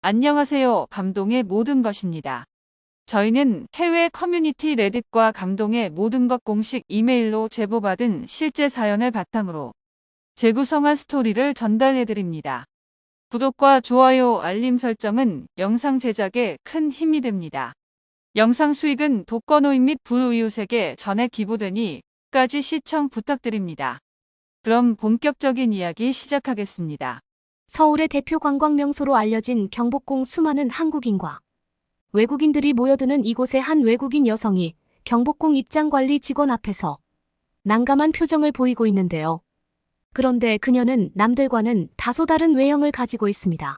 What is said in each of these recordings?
안녕하세요. 감동의 모든 것입니다. 저희는 해외 커뮤니티 레딧과 감동의 모든 것 공식 이메일로 제보받은 실제 사연을 바탕으로 재구성한 스토리를 전달해드립니다. 구독과 좋아요, 알림 설정은 영상 제작에 큰 힘이 됩니다. 영상 수익은 독거노인 및 불우이웃에게 전액 기부되니 끝까지 시청 부탁드립니다. 그럼 본격적인 이야기 시작하겠습니다. 서울의 대표 관광 명소로 알려진 경복궁. 수많은 한국인과 외국인들이 모여드는 이곳의 한 외국인 여성이 경복궁 입장관리 직원 앞에서 난감한 표정을 보이고 있는데요. 그런데 그녀는 남들과는 다소 다른 외형을 가지고 있습니다.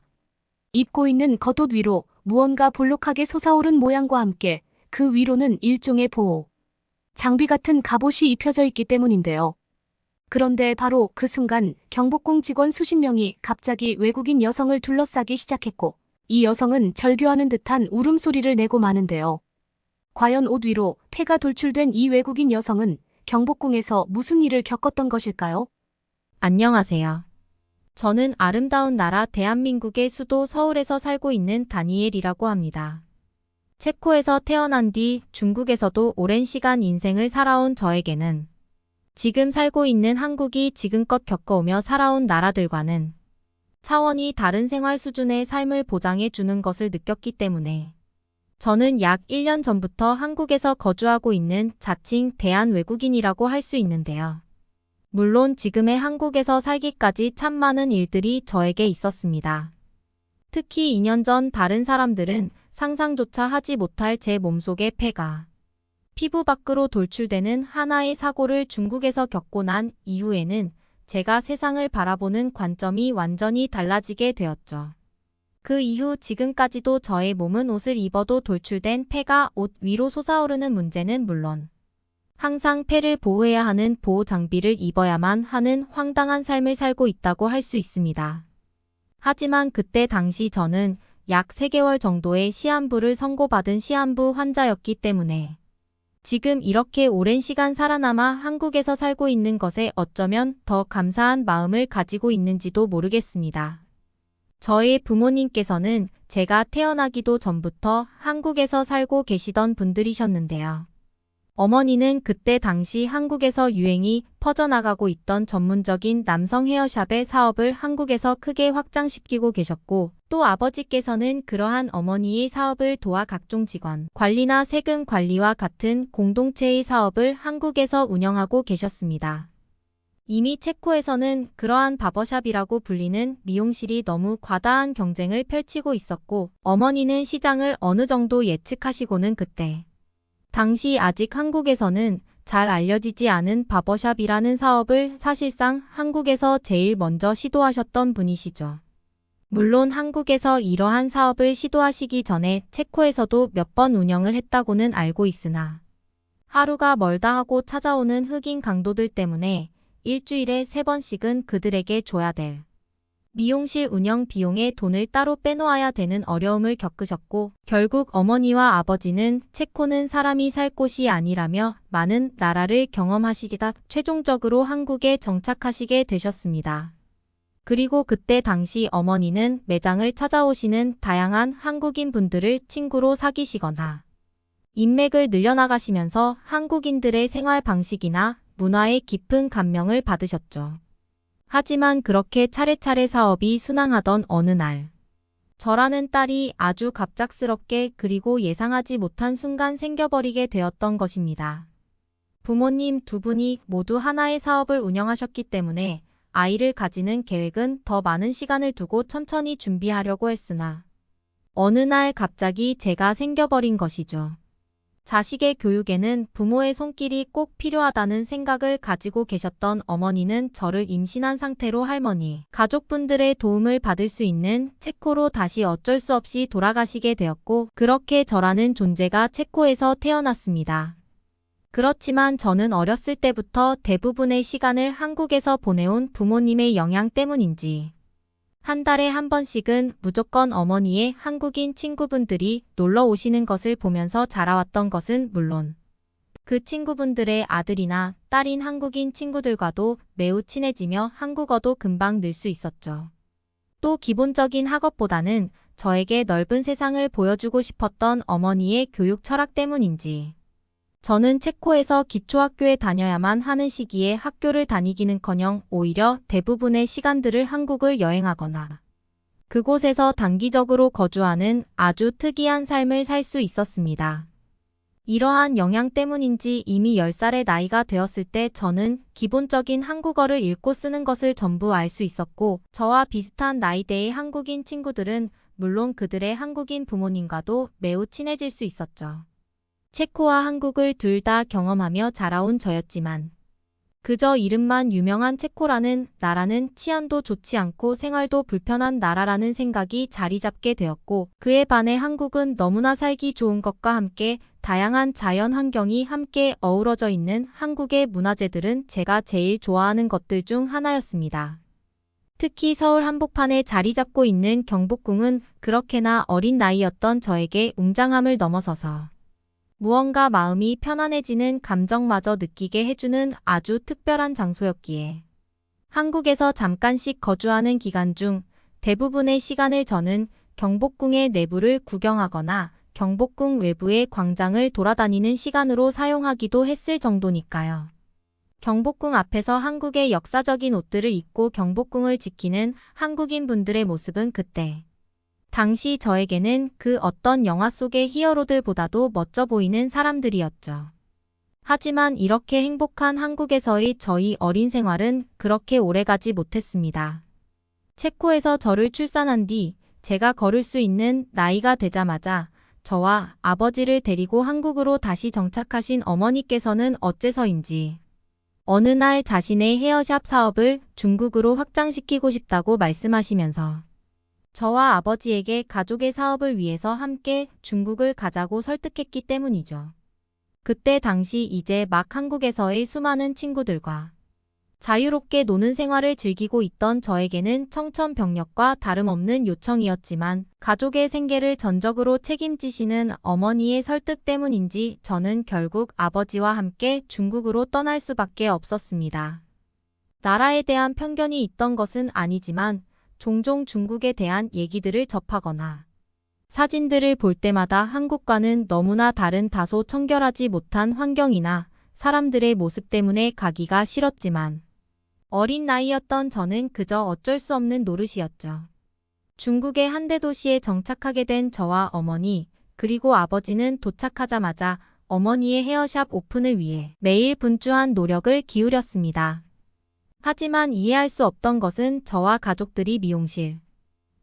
입고 있는 겉옷 위로 무언가 볼록하게 솟아오른 모양과 함께 그 위로는 일종의 보호 장비 같은 갑옷이 입혀져 있기 때문인데요. 그런데 바로 그 순간 경복궁 직원 수십 명이 갑자기 외국인 여성을 둘러싸기 시작했고, 이 여성은 절규하는 듯한 울음소리를 내고 마는데요. 과연 옷 위로 폐가 돌출된 이 외국인 여성은 경복궁에서 무슨 일을 겪었던 것일까요? 안녕하세요. 저는 아름다운 나라 대한민국의 수도 서울에서 살고 있는 다니엘이라고 합니다. 체코에서 태어난 뒤 중국에서도 오랜 시간 인생을 살아온 저에게는 지금 살고 있는 한국이 지금껏 겪어오며 살아온 나라들과는 차원이 다른 생활 수준의 삶을 보장해 주는 것을 느꼈기 때문에 저는 약 1년 전부터 한국에서 거주하고 있는 자칭 대한 외국인이라고 할 수 있는데요. 물론 지금의 한국에서 살기까지 참 많은 일들이 저에게 있었습니다. 특히 2년 전 다른 사람들은 상상조차 하지 못할 제 몸속의 폐가 피부 밖으로 돌출되는 하나의 사고를 중국에서 겪고 난 이후에는 제가 세상을 바라보는 관점이 완전히 달라지게 되었죠. 그 이후 지금까지도 저의 몸은 옷을 입어도 돌출된 폐가 옷 위로 솟아오르는 문제는 물론 항상 폐를 보호해야 하는 보호 장비를 입어야만 하는 황당한 삶을 살고 있다고 할 수 있습니다. 하지만 그때 당시 저는 약 3개월 정도의 시한부를 선고받은 시한부 환자였기 때문에 지금 이렇게 오랜 시간 살아남아 한국에서 살고 있는 것에 어쩌면 더 감사한 마음을 가지고 있는지도 모르겠습니다. 저의 부모님께서는 제가 태어나기도 전부터 한국에서 살고 계시던 분들이셨는데요. 어머니는 그때 당시 한국에서 유행이 퍼져나가고 있던 전문적인 남성 헤어샵의 사업을 한국에서 크게 확장시키고 계셨고, 또 아버지께서는 그러한 어머니의 사업을 도와 각종 직원 관리나 세금 관리와 같은 공동체의 사업을 한국에서 운영하고 계셨습니다. 이미 체코에서는 그러한 바버샵이라고 불리는 미용실이 너무 과다한 경쟁을 펼치고 있었고, 어머니는 시장을 어느 정도 예측하시고는 그때 당시 아직 한국에서는 잘 알려지지 않은 바버샵이라는 사업을 사실상 한국에서 제일 먼저 시도하셨던 분이시죠. 물론 한국에서 이러한 사업을 시도하시기 전에 체코에서도 몇 번 운영을 했다고는 알고 있으나 하루가 멀다 하고 찾아오는 흑인 강도들 때문에 일주일에 3번씩은 그들에게 줘야 될 미용실 운영 비용에 돈을 따로 빼놓아야 되는 어려움을 겪으셨고, 결국 어머니와 아버지는 체코는 사람이 살 곳이 아니라며 많은 나라를 경험하시기다 최종적으로 한국에 정착하시게 되셨습니다. 그리고 그때 당시 어머니는 매장을 찾아오시는 다양한 한국인 분들을 친구로 사귀시거나 인맥을 늘려나가시면서 한국인들의 생활 방식이나 문화에 깊은 감명을 받으셨죠. 하지만 그렇게 차례차례 사업이 순항하던 어느 날, 저라는 딸이 아주 갑작스럽게 그리고 예상하지 못한 순간 생겨버리게 되었던 것입니다. 부모님 두 분이 모두 하나의 사업을 운영하셨기 때문에 아이를 가지는 계획은 더 많은 시간을 두고 천천히 준비하려고 했으나 어느 날 갑자기 제가 생겨버린 것이죠. 자식의 교육에는 부모의 손길이 꼭 필요하다는 생각을 가지고 계셨던 어머니는 저를 임신한 상태로 할머니, 가족분들의 도움을 받을 수 있는 체코로 다시 어쩔 수 없이 돌아가시게 되었고, 그렇게 저라는 존재가 체코에서 태어났습니다. 그렇지만 저는 어렸을 때부터 대부분의 시간을 한국에서 보내온 부모님의 영향 때문인지 한 달에 한 번씩은 무조건 어머니의 한국인 친구분들이 놀러 오시는 것을 보면서 자라왔던 것은 물론 그 친구분들의 아들이나 딸인 한국인 친구들과도 매우 친해지며 한국어도 금방 늘 수 있었죠. 또 기본적인 학업보다는 저에게 넓은 세상을 보여주고 싶었던 어머니의 교육 철학 때문인지 저는 체코에서 기초학교에 다녀야만 하는 시기에 학교를 다니기는커녕 오히려 대부분의 시간들을 한국을 여행하거나 그곳에서 단기적으로 거주하는 아주 특이한 삶을 살 수 있었습니다. 이러한 영향 때문인지 이미 10살의 나이가 되었을 때 저는 기본적인 한국어를 읽고 쓰는 것을 전부 알 수 있었고 저와 비슷한 나이대의 한국인 친구들은 물론 그들의 한국인 부모님과도 매우 친해질 수 있었죠. 체코와 한국을 둘 다 경험하며 자라온 저였지만 그저 이름만 유명한 체코라는 나라는 치안도 좋지 않고 생활도 불편한 나라라는 생각이 자리 잡게 되었고 그에 반해 한국은 너무나 살기 좋은 것과 함께 다양한 자연 환경이 함께 어우러져 있는 한국의 문화재들은 제가 제일 좋아하는 것들 중 하나였습니다. 특히 서울 한복판에 자리 잡고 있는 경복궁은 그렇게나 어린 나이였던 저에게 웅장함을 넘어서서 무언가 마음이 편안해지는 감정마저 느끼게 해주는 아주 특별한 장소였기에 한국에서 잠깐씩 거주하는 기간 중 대부분의 시간을 저는 경복궁의 내부를 구경하거나 경복궁 외부의 광장을 돌아다니는 시간으로 사용하기도 했을 정도니까요. 경복궁 앞에서 한국의 역사적인 옷들을 입고 경복궁을 지키는 한국인 분들의 모습은 그때 당시 저에게는 그 어떤 영화 속의 히어로들보다도 멋져 보이는 사람들이었죠. 하지만 이렇게 행복한 한국에서의 저희 어린 생활은 그렇게 오래가지 못했습니다. 체코에서 저를 출산한 뒤 제가 걸을 수 있는 나이가 되자마자 저와 아버지를 데리고 한국으로 다시 정착하신 어머니께서는 어째서인지 어느 날 자신의 헤어샵 사업을 중국으로 확장시키고 싶다고 말씀하시면서 저와 아버지에게 가족의 사업을 위해서 함께 중국을 가자고 설득했기 때문이죠. 그때 당시 이제 막 한국에서의 수많은 친구들과 자유롭게 노는 생활을 즐기고 있던 저에게는 청천벽력과 다름없는 요청이었지만 가족의 생계를 전적으로 책임지시는 어머니의 설득 때문인지 저는 결국 아버지와 함께 중국으로 떠날 수밖에 없었습니다. 나라에 대한 편견이 있던 것은 아니지만 종종 중국에 대한 얘기들을 접하거나 사진들을 볼 때마다 한국과는 너무나 다른 다소 청결하지 못한 환경이나 사람들의 모습 때문에 가기가 싫었지만 어린 나이였던 저는 그저 어쩔 수 없는 노릇이었죠. 중국의 한 대도시에 정착하게 된 저와 어머니 그리고 아버지는 도착하자마자 어머니의 헤어샵 오픈을 위해 매일 분주한 노력을 기울였습니다. 하지만 이해할 수 없던 것은 저와 가족들이 미용실,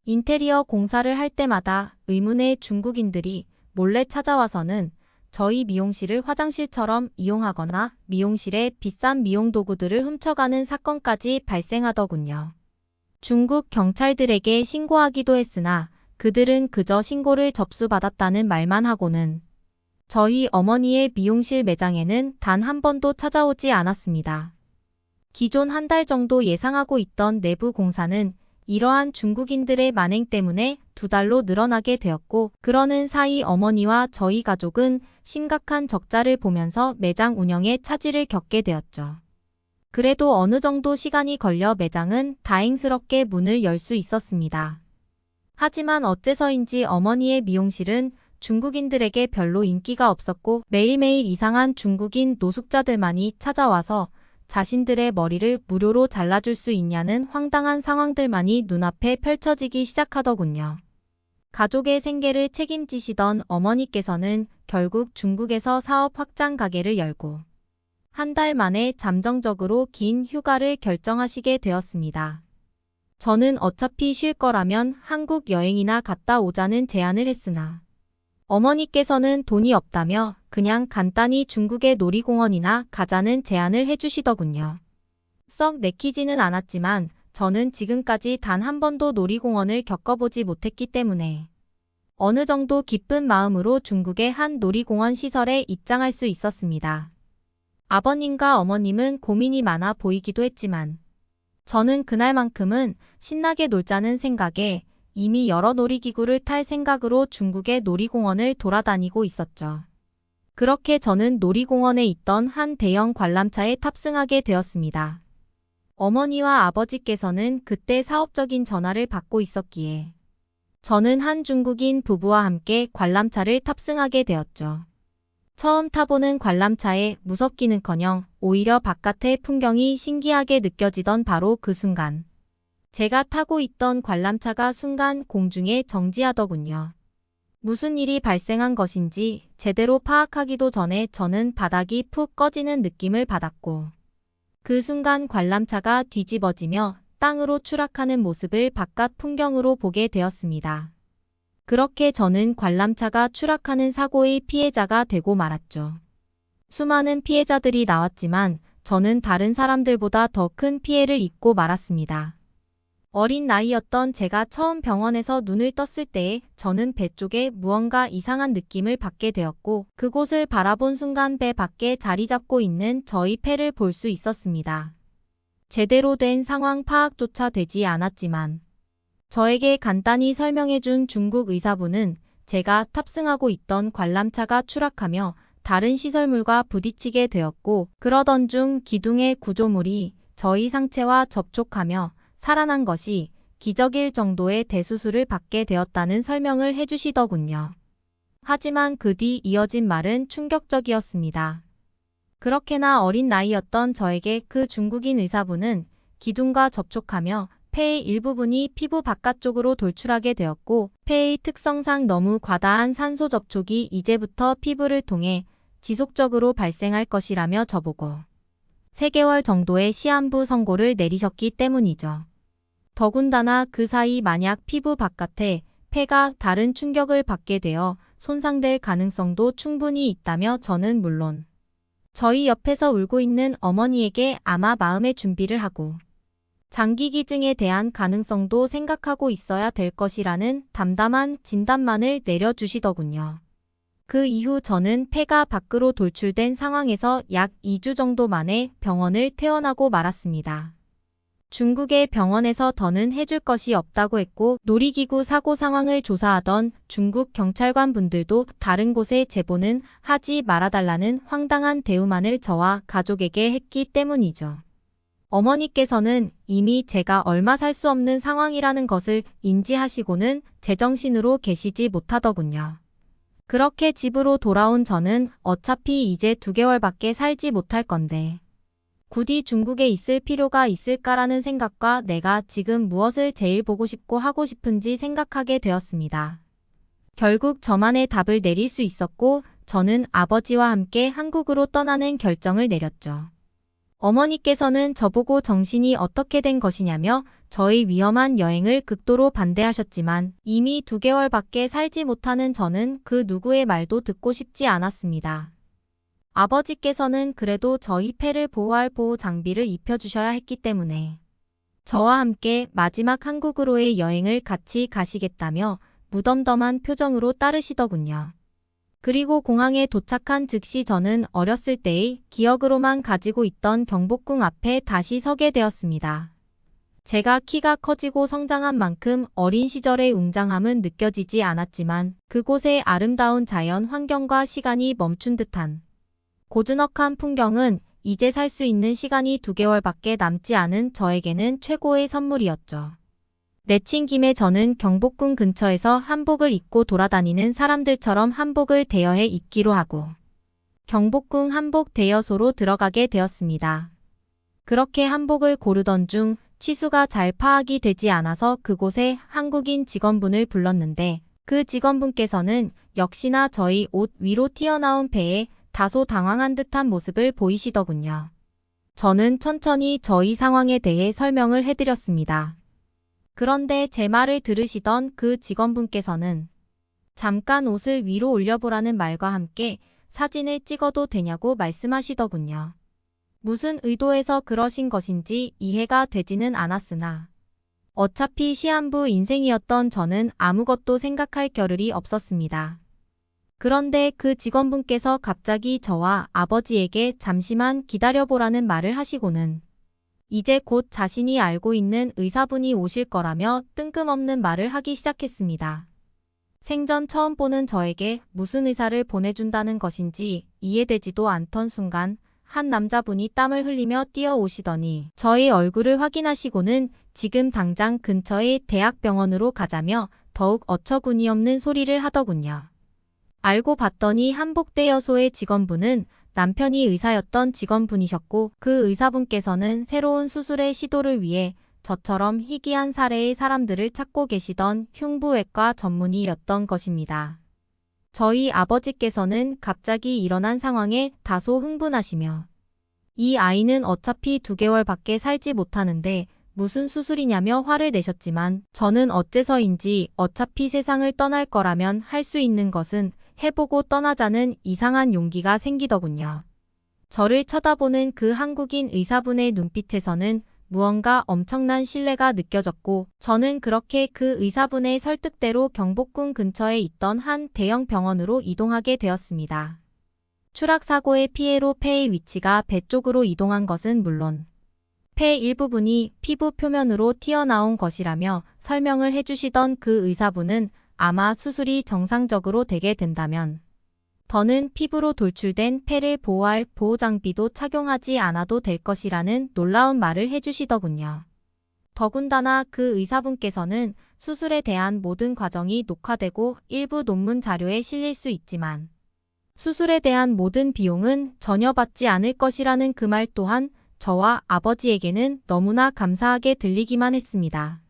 인테리어 공사를 할 때마다 의문의 중국인들이 몰래 찾아와서는 저희 미용실을 화장실처럼 이용하거나 미용실에 비싼 미용 도구들을 훔쳐가는 사건까지 발생하더군요. 중국 경찰들에게 신고하기도 했으나 그들은 그저 신고를 접수받았다는 말만 하고는 저희 어머니의 미용실 매장에는 단 한 번도 찾아오지 않았습니다. 기존 한 달 정도 예상하고 있던 내부 공사는 이러한 중국인들의 만행 때문에 2달로 늘어나게 되었고 그러는 사이 어머니와 저희 가족은 심각한 적자를 보면서 매장 운영에 차질을 겪게 되었죠. 그래도 어느 정도 시간이 걸려 매장은 다행스럽게 문을 열 수 있었습니다. 하지만 어째서인지 어머니의 미용실은 중국인들에게 별로 인기가 없었고 매일매일 이상한 중국인 노숙자들만이 찾아와서 자신들의 머리를 무료로 잘라줄 수 있냐는 황당한 상황들만이 눈앞에 펼쳐지기 시작하더군요. 가족의 생계를 책임지시던 어머니께서는 결국 중국에서 사업 확장 가게를 열고 한 달 만에 잠정적으로 긴 휴가를 결정하시게 되었습니다. 저는 어차피 쉴 거라면 한국 여행이나 갔다 오자는 제안을 했으나 어머니께서는 돈이 없다며 그냥 간단히 중국의 놀이공원이나 가자는 제안을 해주시더군요. 썩 내키지는 않았지만 저는 지금까지 단 한 번도 놀이공원을 겪어보지 못했기 때문에 어느 정도 기쁜 마음으로 중국의 한 놀이공원 시설에 입장할 수 있었습니다. 아버님과 어머님은 고민이 많아 보이기도 했지만 저는 그날만큼은 신나게 놀자는 생각에 이미 여러 놀이기구를 탈 생각으로 중국의 놀이공원을 돌아다니고 있었죠. 그렇게 저는 놀이공원에 있던 한 대형 관람차에 탑승하게 되었습니다. 어머니와 아버지께서는 그때 사업적인 전화를 받고 있었기에 저는 한 중국인 부부와 함께 관람차를 탑승하게 되었죠. 처음 타보는 관람차에 무섭기는커녕 오히려 바깥의 풍경이 신기하게 느껴지던 바로 그 순간. 제가 타고 있던 관람차가 순간 공중에 정지하더군요. 무슨 일이 발생한 것인지 제대로 파악하기도 전에 저는 바닥이 푹 꺼지는 느낌을 받았고, 그 순간 관람차가 뒤집어지며 땅으로 추락하는 모습을 바깥 풍경으로 보게 되었습니다. 그렇게 저는 관람차가 추락하는 사고의 피해자가 되고 말았죠. 수많은 피해자들이 나왔지만 저는 다른 사람들보다 더 큰 피해를 입고 말았습니다. 어린 나이였던 제가 처음 병원에서 눈을 떴을 때에 저는 배 쪽에 무언가 이상한 느낌을 받게 되었고, 그곳을 바라본 순간 배 밖에 자리 잡고 있는 저희 폐를 볼 수 있었습니다. 제대로 된 상황 파악조차 되지 않았지만 저에게 간단히 설명해준 중국 의사분은 제가 탑승하고 있던 관람차가 추락하며 다른 시설물과 부딪히게 되었고, 그러던 중 기둥의 구조물이 저희 상체와 접촉하며 살아난 것이 기적일 정도의 대수술을 받게 되었다는 설명을 해주시더군요. 하지만 그 뒤 이어진 말은 충격적이었습니다. 그렇게나 어린 나이였던 저에게 그 중국인 의사분은 기둥과 접촉하며 폐의 일부분이 피부 바깥쪽으로 돌출하게 되었고, 폐의 특성상 너무 과다한 산소 접촉이 이제부터 피부를 통해 지속적으로 발생할 것이라며 저보고 3개월 정도의 시한부 선고를 내리셨기 때문이죠. 더군다나 그 사이 만약 피부 바깥에 폐가 다른 충격을 받게 되어 손상될 가능성도 충분히 있다며 저는 물론 저희 옆에서 울고 있는 어머니에게 아마 마음의 준비를 하고 장기기증에 대한 가능성도 생각하고 있어야 될 것이라는 담담한 진단만을 내려주시더군요. 그 이후 저는 폐가 밖으로 돌출된 상황에서 약 2주 정도 만에 병원을 퇴원하고 말았습니다. 중국의 병원에서 더는 해줄 것이 없다고 했고, 놀이기구 사고 상황을 조사하던 중국 경찰관 분들도 다른 곳에 제보는 하지 말아달라는 황당한 대우만을 저와 가족에게 했기 때문이죠. 어머니께서는 이미 제가 얼마 살 수 없는 상황이라는 것을 인지하시고는 제정신으로 계시지 못하더군요. 그렇게 집으로 돌아온 저는 어차피 이제 2개월밖에 살지 못할 건데 굳이 중국에 있을 필요가 있을까라는 생각과 내가 지금 무엇을 제일 보고 싶고 하고 싶은지 생각하게 되었습니다. 결국 저만의 답을 내릴 수 있었고, 저는 아버지와 함께 한국으로 떠나는 결정을 내렸죠. 어머니께서는 저보고 정신이 어떻게 된 것이냐며 저의 위험한 여행을 극도로 반대하셨지만 이미 2개월밖에 살지 못하는 저는 그 누구의 말도 듣고 싶지 않았습니다. 아버지께서는 그래도 저희 폐를 보호할 보호 장비를 입혀주셔야 했기 때문에 저와 함께 마지막 한국으로의 여행을 같이 가시겠다며 무덤덤한 표정으로 따르시더군요. 그리고 공항에 도착한 즉시 저는 어렸을 때의 기억으로만 가지고 있던 경복궁 앞에 다시 서게 되었습니다. 제가 키가 커지고 성장한 만큼 어린 시절의 웅장함은 느껴지지 않았지만 그곳의 아름다운 자연 환경과 시간이 멈춘 듯한 고즈넉한 풍경은 이제 살 수 있는 시간이 2개월밖에 남지 않은 저에게는 최고의 선물이었죠. 내친 김에 저는 경복궁 근처에서 한복을 입고 돌아다니는 사람들처럼 한복을 대여해 입기로 하고 경복궁 한복 대여소로 들어가게 되었습니다. 그렇게 한복을 고르던 중 치수가 잘 파악이 되지 않아서 그곳에 한국인 직원분을 불렀는데 그 직원분께서는 역시나 저희 옷 위로 튀어나온 배에 다소 당황한 듯한 모습을 보이시더군요. 저는 천천히 저희 상황에 대해 설명을 해드렸습니다. 그런데 제 말을 들으시던 그 직원분께서는 잠깐 옷을 위로 올려보라는 말과 함께 사진을 찍어도 되냐고 말씀하시더군요. 무슨 의도에서 그러신 것인지 이해가 되지는 않았으나 어차피 시한부 인생이었던 저는 아무것도 생각할 겨를이 없었습니다. 그런데 그 직원분께서 갑자기 저와 아버지에게 잠시만 기다려보라는 말을 하시고는 이제 곧 자신이 알고 있는 의사분이 오실 거라며 뜬금없는 말을 하기 시작했습니다. 생전 처음 보는 저에게 무슨 의사를 보내준다는 것인지 이해되지도 않던 순간 한 남자분이 땀을 흘리며 뛰어오시더니 저의 얼굴을 확인하시고는 지금 당장 근처의 대학병원으로 가자며 더욱 어처구니없는 소리를 하더군요. 알고 봤더니 한복대 여소의 직원분은 남편이 의사였던 직원분이셨고 그 의사분께서는 새로운 수술의 시도를 위해 저처럼 희귀한 사례의 사람들을 찾고 계시던 흉부외과 전문의였던 것입니다. 저희 아버지께서는 갑자기 일어난 상황에 다소 흥분하시며 이 아이는 어차피 2개월밖에 살지 못하는데 무슨 수술이냐며 화를 내셨지만 저는 어째서인지 어차피 세상을 떠날 거라면 할 수 있는 것은 해보고 떠나자는 이상한 용기가 생기더군요. 저를 쳐다보는 그 한국인 의사분의 눈빛에서는 무언가 엄청난 신뢰가 느껴졌고 저는 그렇게 그 의사분의 설득대로 경복궁 근처에 있던 한 대형 병원으로 이동하게 되었습니다. 추락사고의 피해로 폐의 위치가 배 쪽으로 이동한 것은 물론 폐 일부분이 피부 표면으로 튀어나온 것이라며 설명을 해주시던 그 의사분은 아마 수술이 정상적으로 되게 된다면 더는 피부로 돌출된 폐를 보호할 보호장비도 착용하지 않아도 될 것이라는 놀라운 말을 해주시더군요. 더군다나 그 의사분께서는 수술에 대한 모든 과정이 녹화되고 일부 논문 자료에 실릴 수 있지만 수술에 대한 모든 비용은 전혀 받지 않을 것이라는 그 말 또한 저와 아버지에게는 너무나 감사하게 들리기만 했습니다.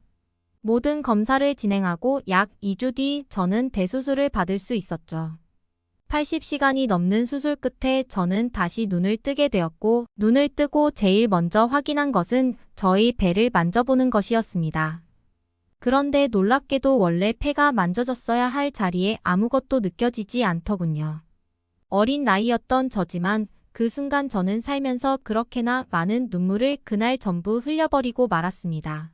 모든 검사를 진행하고 약 2주 뒤 저는 대수술을 받을 수 있었죠. 80시간이 넘는 수술 끝에 저는 다시 눈을 뜨게 되었고 눈을 뜨고 제일 먼저 확인한 것은 저의 배를 만져보는 것이었습니다. 그런데 놀랍게도 원래 폐가 만져졌어야 할 자리에 아무것도 느껴지지 않더군요. 어린 나이였던 저지만 그 순간 저는 살면서 그렇게나 많은 눈물을 그날 전부 흘려버리고 말았습니다.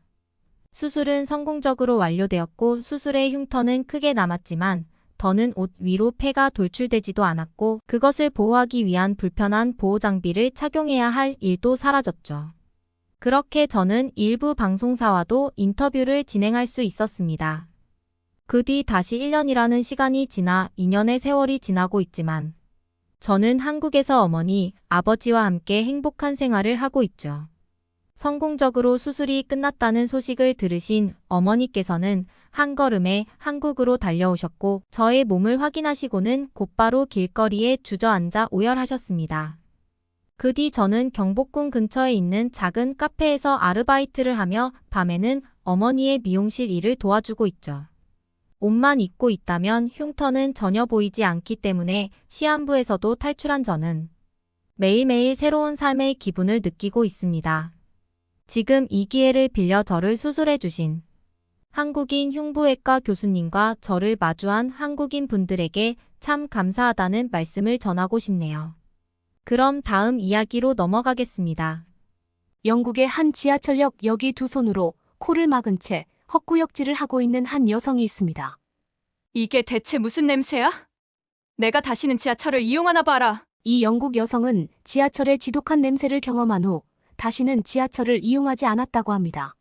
수술은 성공적으로 완료되었고 수술의 흉터는 크게 남았지만 더는 옷 위로 폐가 돌출되지도 않았고 그것을 보호하기 위한 불편한 보호장비를 착용해야 할 일도 사라졌죠. 그렇게 저는 일부 방송사와도 인터뷰를 진행할 수 있었습니다. 그 뒤 다시 1년이라는 시간이 지나 2년의 세월이 지나고 있지만 저는 한국에서 어머니, 아버지와 함께 행복한 생활을 하고 있죠. 성공적으로 수술이 끝났다는 소식을 들으신 어머니께서는 한 걸음에 한국으로 달려오셨고 저의 몸을 확인하시고는 곧바로 길거리에 주저앉아 오열하셨습니다. 그 뒤 저는 경복궁 근처에 있는 작은 카페에서 아르바이트를 하며 밤에는 어머니의 미용실 일을 도와주고 있죠. 옷만 입고 있다면 흉터는 전혀 보이지 않기 때문에 시한부에서도 탈출한 저는 매일매일 새로운 삶의 기분을 느끼고 있습니다. 지금 이 기회를 빌려 저를 수술해 주신 한국인 흉부외과 교수님과 저를 마주한 한국인 분들에게 참 감사하다는 말씀을 전하고 싶네요. 그럼 다음 이야기로 넘어가겠습니다. 영국의 한 지하철역 역이 두 손으로 코를 막은 채 헛구역질을 하고 있는 한 여성이 있습니다. 이게 대체 무슨 냄새야? 내가 다시는 지하철을 이용하나 봐라. 이 영국 여성은 지하철의 지독한 냄새를 경험한 후 다시는 지하철을 이용하지 않았다고 합니다.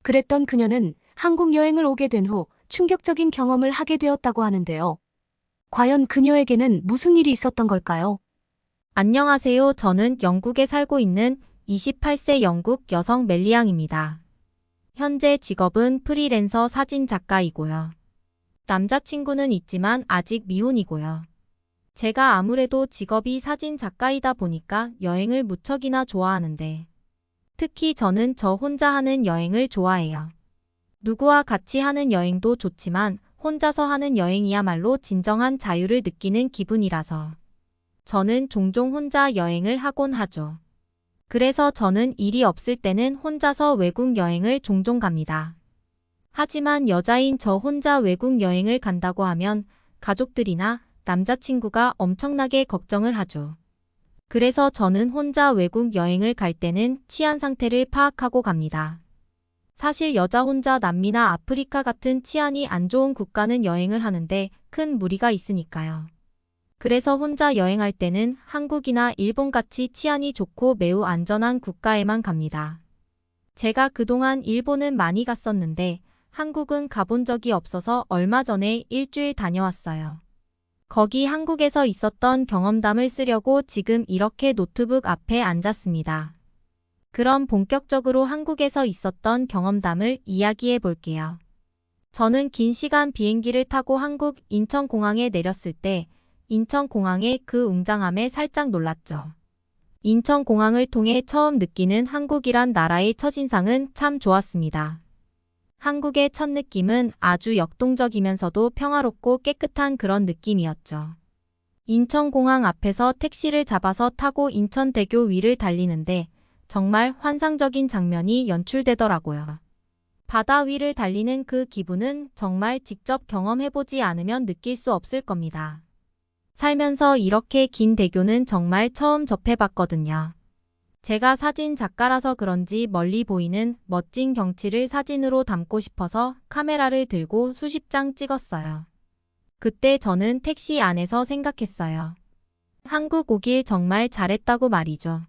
그랬던 그녀는 한국 여행을 오게 된 후 충격적인 경험을 하게 되었다고 하는데요. 과연 그녀에게는 무슨 일이 있었던 걸까요? 안녕하세요. 저는 영국에 살고 있는 28세 영국 여성 멜리앙입니다. 현재 직업은 프리랜서 사진 작가이고요. 남자친구는 있지만 아직 미혼이고요. 제가 아무래도 직업이 사진 작가이다 보니까 여행을 무척이나 좋아하는데 특히 저는 저 혼자 하는 여행을 좋아해요. 누구와 같이 하는 여행도 좋지만 혼자서 하는 여행이야말로 진정한 자유를 느끼는 기분이라서 저는 종종 혼자 여행을 하곤 하죠. 그래서 저는 일이 없을 때는 혼자서 외국 여행을 종종 갑니다. 하지만 여자인 저 혼자 외국 여행을 간다고 하면 가족들이나 남자친구가 엄청나게 걱정을 하죠. 그래서 저는 혼자 외국 여행을 갈 때는 치안 상태를 파악하고 갑니다. 사실 여자 혼자 남미나 아프리카 같은 치안이 안 좋은 국가는 여행을 하는데 큰 무리가 있으니까요. 그래서 혼자 여행할 때는 한국이나 일본같이 치안이 좋고 매우 안전한 국가에만 갑니다. 제가 그동안 일본은 많이 갔었는데 한국은 가본 적이 없어서 얼마 전에 일주일 다녀왔어요. 거기 한국에서 있었던 경험담을 쓰려고 지금 이렇게 노트북 앞에 앉았습니다. 그럼 본격적으로 한국에서 있었던 경험담을 이야기해 볼게요. 저는 긴 시간 비행기를 타고 한국 인천공항에 내렸을 때 인천공항의 그 웅장함에 살짝 놀랐죠. 인천공항을 통해 처음 느끼는 한국이란 나라의 첫인상은 참 좋았습니다. 한국의 첫 느낌은 아주 역동적이면서도 평화롭고 깨끗한 그런 느낌이었죠. 인천공항 앞에서 택시를 잡아서 타고 인천대교 위를 달리는데 정말 환상적인 장면이 연출되더라고요. 바다 위를 달리는 그 기분은 정말 직접 경험해보지 않으면 느낄 수 없을 겁니다. 살면서 이렇게 긴 대교는 정말 처음 접해봤거든요. 제가 사진 작가라서 그런지 멀리 보이는 멋진 경치를 사진으로 담고 싶어서 카메라를 들고 수십 장 찍었어요. 그때 저는 택시 안에서 생각했어요. 한국 오길 정말 잘했다고 말이죠.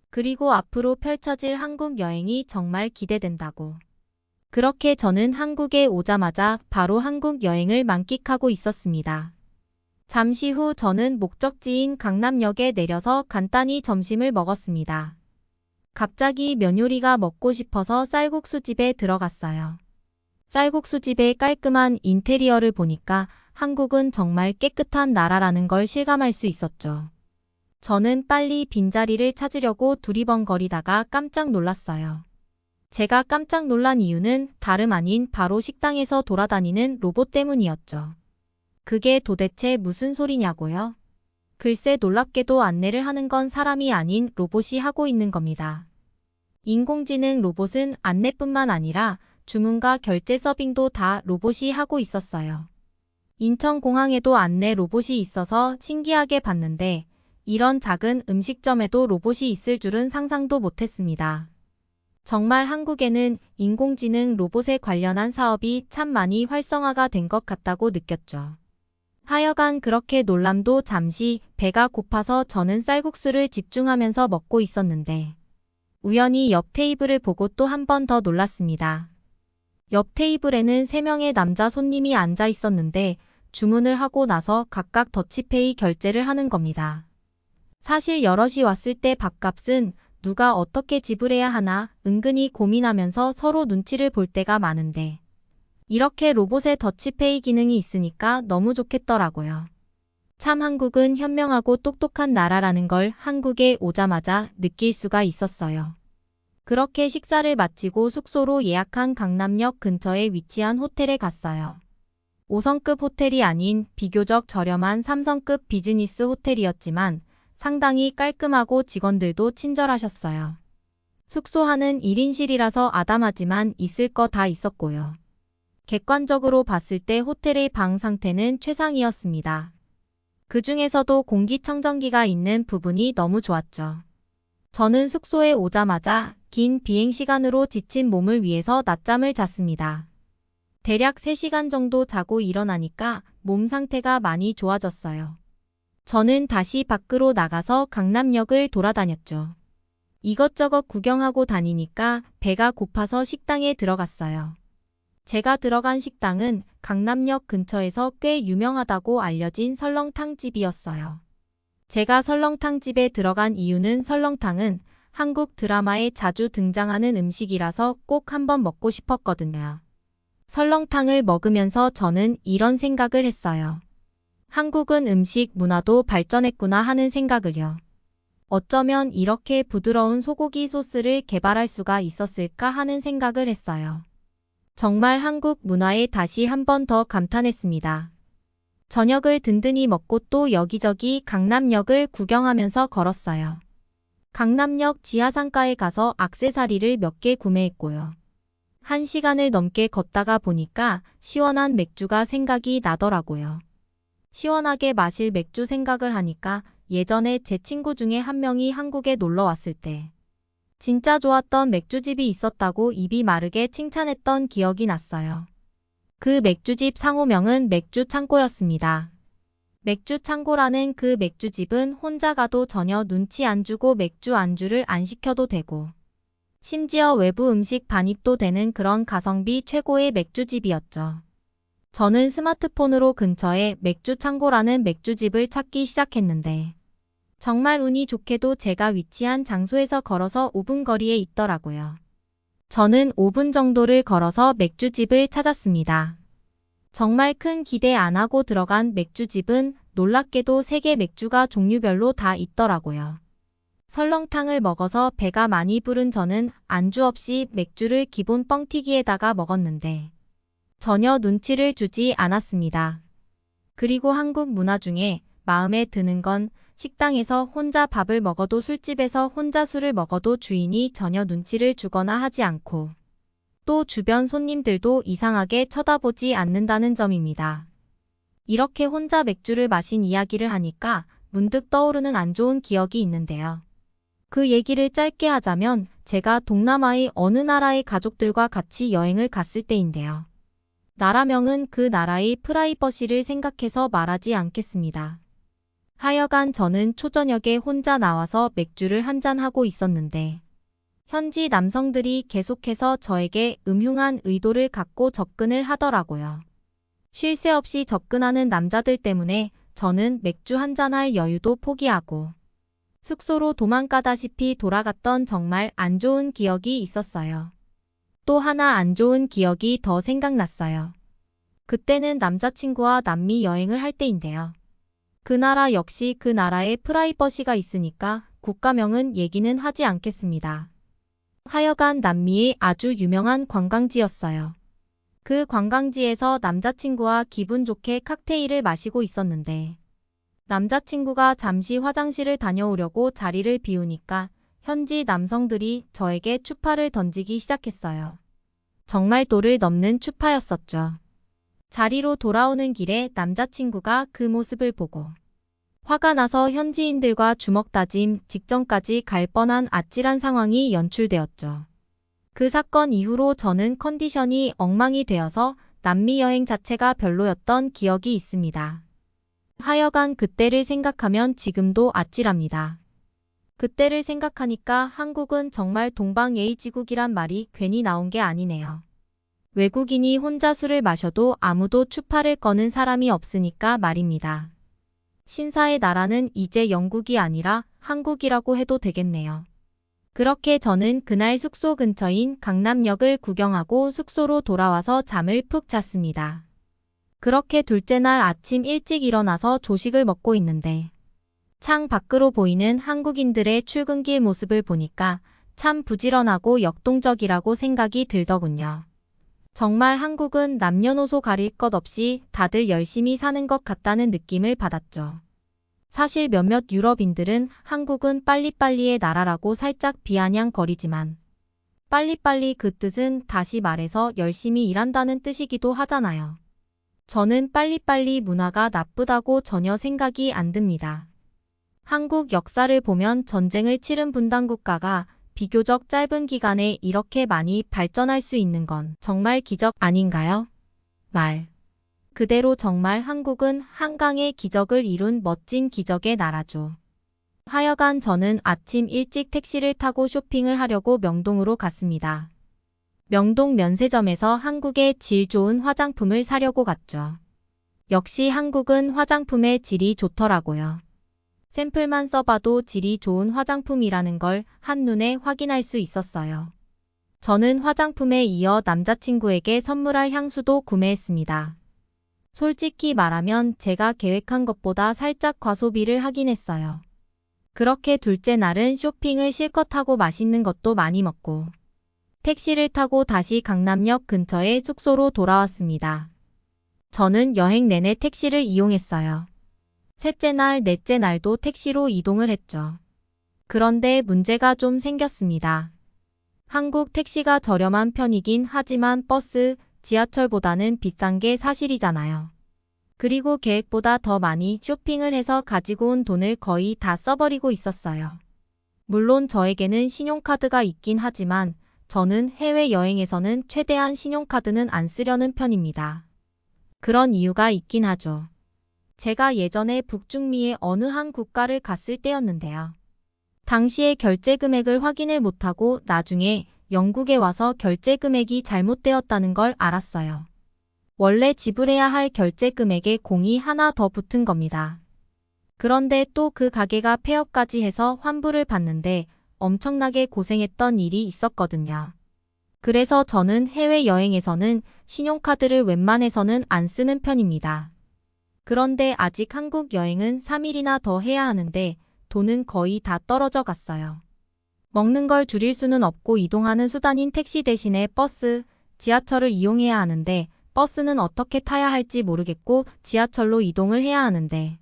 그리고 앞으로 펼쳐질 한국 여행이 정말 기대된다고. 그렇게 저는 한국에 오자마자 바로 한국 여행을 만끽하고 있었습니다. 잠시 후 저는 목적지인 강남역에 내려서 간단히 점심을 먹었습니다. 갑자기 면요리가 먹고 싶어서 쌀국수집에 들어갔어요. 쌀국수집의 깔끔한 인테리어를 보니까 한국은 정말 깨끗한 나라라는 걸 실감할 수 있었죠. 저는 빨리 빈자리를 찾으려고 두리번거리다가 깜짝 놀랐어요. 제가 깜짝 놀란 이유는 다름 아닌 바로 식당에서 돌아다니는 로봇 때문이었죠. 그게 도대체 무슨 소리냐고요? 글쎄 놀랍게도 안내를 하는 건 사람이 아닌 로봇이 하고 있는 겁니다. 인공지능 로봇은 안내뿐만 아니라 주문과 결제 서빙도 다 로봇이 하고 있었어요. 인천공항에도 안내 로봇이 있어서 신기하게 봤는데 이런 작은 음식점에도 로봇이 있을 줄은 상상도 못했습니다. 정말 한국에는 인공지능 로봇에 관련한 사업이 참 많이 활성화가 된 것 같다고 느꼈죠. 하여간 그렇게 놀람도 잠시 배가 고파서 저는 쌀국수를 집중하면서 먹고 있었는데 우연히 옆 테이블을 보고 또 한 번 더 놀랐습니다. 옆 테이블에는 3명의 남자 손님이 앉아 있었는데 주문을 하고 나서 각각 더치페이 결제를 하는 겁니다. 사실 여럿이 왔을 때 밥값은 누가 어떻게 지불해야 하나 은근히 고민하면서 서로 눈치를 볼 때가 많은데 이렇게 로봇의 더치페이 기능이 있으니까 너무 좋겠더라고요. 참 한국은 현명하고 똑똑한 나라라는 걸 한국에 오자마자 느낄 수가 있었어요. 그렇게 식사를 마치고 숙소로 예약한 강남역 근처에 위치한 호텔에 갔어요. 5성급 호텔이 아닌 비교적 저렴한 3성급 비즈니스 호텔이었지만 상당히 깔끔하고 직원들도 친절하셨어요. 숙소 하는 1인실이라서 아담하지만 있을 거 다 있었고요. 객관적으로 봤을 때 호텔의 방 상태는 최상이었습니다. 그 중에서도 공기청정기가 있는 부분이 너무 좋았죠. 저는 숙소에 오자마자 긴 비행시간으로 지친 몸을 위해서 낮잠을 잤습니다. 대략 3시간 정도 자고 일어나니까 몸 상태가 많이 좋아졌어요. 저는 다시 밖으로 나가서 강남역을 돌아다녔죠. 이것저것 구경하고 다니니까 배가 고파서 식당에 들어갔어요. 제가 들어간 식당은 강남역 근처에서 꽤 유명하다고 알려진 설렁탕집이었어요. 제가 설렁탕집에 들어간 이유는 설렁탕은 한국 드라마에 자주 등장하는 음식이라서 꼭 한번 먹고 싶었거든요. 설렁탕을 먹으면서 저는 이런 생각을 했어요. 한국은 음식 문화도 발전했구나 하는 생각을요. 어쩌면 이렇게 부드러운 소고기 소스를 개발할 수가 있었을까 하는 생각을 했어요. 정말 한국 문화에 다시 한 번 더 감탄했습니다. 저녁을 든든히 먹고 또 여기저기 강남역을 구경하면서 걸었어요. 강남역 지하상가에 가서 액세서리를 몇 개 구매했고요. 1시간을 넘게 걷다가 보니까 시원한 맥주가 생각이 나더라고요. 시원하게 마실 맥주 생각을 하니까 예전에 제 친구 중에 한 명이 한국에 놀러 왔을 때 진짜 좋았던 맥주집이 있었다고 입이 마르게 칭찬했던 기억이 났어요. 그 맥주집 상호명은 맥주창고였습니다. 맥주창고라는 그 맥주집은 혼자 가도 전혀 눈치 안 주고 맥주 안주를 안 시켜도 되고 심지어 외부 음식 반입도 되는 그런 가성비 최고의 맥주집이었죠. 저는 스마트폰으로 근처에 맥주창고라는 맥주집을 찾기 시작했는데 정말 운이 좋게도 제가 위치한 장소에서 걸어서 5분 거리에 있더라고요. 저는 5분 정도를 걸어서 맥주집을 찾았습니다. 정말 큰 기대 안 하고 들어간 맥주집은 놀랍게도 세계 맥주가 종류별로 다 있더라고요. 설렁탕을 먹어서 배가 많이 부른 저는 안주 없이 맥주를 기본 뻥튀기에다가 먹었는데 전혀 눈치를 주지 않았습니다. 그리고 한국 문화 중에 마음에 드는 건 식당에서 혼자 밥을 먹어도 술집에서 혼자 술을 먹어도 주인이 전혀 눈치를 주거나 하지 않고 또 주변 손님들도 이상하게 쳐다보지 않는다는 점입니다. 이렇게 혼자 맥주를 마신 이야기를 하니까 문득 떠오르는 안 좋은 기억이 있는데요. 그 얘기를 짧게 하자면 제가 동남아의 어느 나라의 가족들과 같이 여행을 갔을 때인데요. 나라명은 그 나라의 프라이버시를 생각해서 말하지 않겠습니다. 하여간 저는 초저녁에 혼자 나와서 맥주를 한잔하고 있었는데 현지 남성들이 계속해서 저에게 음흉한 의도를 갖고 접근을 하더라고요. 쉴 새 없이 접근하는 남자들 때문에 저는 맥주 한잔할 여유도 포기하고 숙소로 도망가다시피 돌아갔던 정말 안 좋은 기억이 있었어요. 또 하나 안 좋은 기억이 더 생각났어요. 그때는 남자친구와 남미 여행을 할 때인데요. 그 나라 역시 그 나라에 프라이버시가 있으니까 국가명은 얘기는 하지 않겠습니다. 하여간 남미의 아주 유명한 관광지였어요. 그 관광지에서 남자친구와 기분 좋게 칵테일을 마시고 있었는데 남자친구가 잠시 화장실을 다녀오려고 자리를 비우니까 현지 남성들이 저에게 추파를 던지기 시작했어요. 정말 도를 넘는 추파였었죠. 자리로 돌아오는 길에 남자친구가 그 모습을 보고 화가 나서 현지인들과 주먹 다짐 직전까지 갈 뻔한 아찔한 상황이 연출되었죠. 그 사건 이후로 저는 컨디션이 엉망이 되어서 남미 여행 자체가 별로였던 기억이 있습니다. 하여간 그때를 생각하면 지금도 아찔합니다. 그때를 생각하니까 한국은 정말 동방예의지국이란 말이 괜히 나온 게 아니네요. 외국인이 혼자 술을 마셔도 아무도 추파를 꺼는 사람이 없으니까 말입니다. 신사의 나라는 이제 영국이 아니라 한국이라고 해도 되겠네요. 그렇게 저는 그날 숙소 근처인 강남역을 구경하고 숙소로 돌아와서 잠을 푹 잤습니다. 그렇게 둘째 날 아침 일찍 일어나서 조식을 먹고 있는데 창 밖으로 보이는 한국인들의 출근길 모습을 보니까 참 부지런하고 역동적이라고 생각이 들더군요. 정말 한국은 남녀노소 가릴 것 없이 다들 열심히 사는 것 같다는 느낌을 받았죠. 사실 몇몇 유럽인들은 한국은 빨리빨리의 나라라고 살짝 비아냥거리지만 빨리빨리 그 뜻은 다시 말해서 열심히 일한다는 뜻이기도 하잖아요. 저는 빨리빨리 문화가 나쁘다고 전혀 생각이 안 듭니다. 한국 역사를 보면 전쟁을 치른 분단국가가 비교적 짧은 기간에 이렇게 많이 발전할 수 있는 건 정말 기적 아닌가요? 말 그대로 정말 한국은 한강의 기적을 이룬 멋진 기적의 나라죠. 하여간 저는 아침 일찍 택시를 타고 쇼핑을 하려고 명동으로 갔습니다. 명동 면세점에서 한국의 질 좋은 화장품을 사려고 갔죠. 역시 한국은 화장품의 질이 좋더라고요. 샘플만 써봐도 질이 좋은 화장품이라는 걸 한눈에 확인할 수 있었어요. 저는 화장품에 이어 남자친구에게 선물할 향수도 구매했습니다. 솔직히 말하면 제가 계획한 것보다 살짝 과소비를 하긴 했어요. 그렇게 둘째 날은 쇼핑을 실컷 하고 맛있는 것도 많이 먹고 택시를 타고 다시 강남역 근처의 숙소로 돌아왔습니다. 저는 여행 내내 택시를 이용했어요. 셋째 날, 넷째 날도 택시로 이동을 했죠. 그런데 문제가 좀 생겼습니다. 한국 택시가 저렴한 편이긴 하지만 버스, 지하철보다는 비싼 게 사실이잖아요. 그리고 계획보다 더 많이 쇼핑을 해서 가지고 온 돈을 거의 다 써버리고 있었어요. 물론 저에게는 신용카드가 있긴 하지만 저는 해외여행에서는 최대한 신용카드는 안 쓰려는 편입니다. 그런 이유가 있긴 하죠. 제가 예전에 북중미의 어느 한 국가를 갔을 때였는데요. 당시에 결제 금액을 확인을 못하고 나중에 영국에 와서 결제 금액이 잘못되었다는 걸 알았어요. 원래 지불해야 할 결제 금액에 공이 하나 더 붙은 겁니다. 그런데 또 그 가게가 폐업까지 해서 환불을 받는데 엄청나게 고생했던 일이 있었거든요. 그래서 저는 해외여행에서는 신용카드를 웬만해서는 안 쓰는 편입니다. 그런데 아직 한국 여행은 3일이나 더 해야 하는데 돈은 거의 다 떨어져 갔어요. 먹는 걸 줄일 수는 없고 이동하는 수단인 택시 대신에 버스, 지하철을 이용해야 하는데 버스는 어떻게 타야 할지 모르겠고 지하철로 이동을 해야 하는데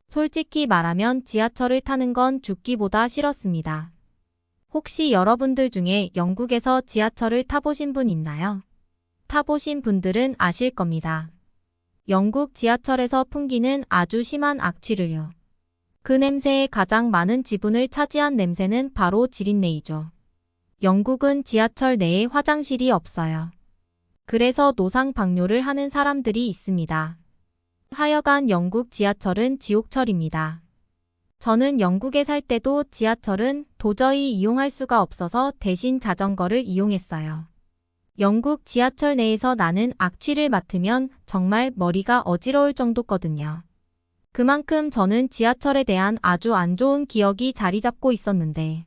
솔직히 말하면 지하철을 타는 건 죽기보다 싫었습니다. 혹시 여러분들 중에 영국에서 지하철을 타보신 분 있나요? 타보신 분들은 아실 겁니다. 영국 지하철에서 풍기는 아주 심한 악취를요. 그 냄새의 가장 많은 지분을 차지한 냄새는 바로 지린내이죠. 영국은 지하철 내에 화장실이 없어요. 그래서 노상방뇨를 하는 사람들이 있습니다. 하여간 영국 지하철은 지옥철입니다. 저는 영국에 살 때도 지하철은 도저히 이용할 수가 없어서 대신 자전거를 이용했어요. 영국 지하철 내에서 나는 악취를 맡으면 정말 머리가 어지러울 정도거든요. 그만큼 저는 지하철에 대한 아주 안 좋은 기억이 자리 잡고 있었는데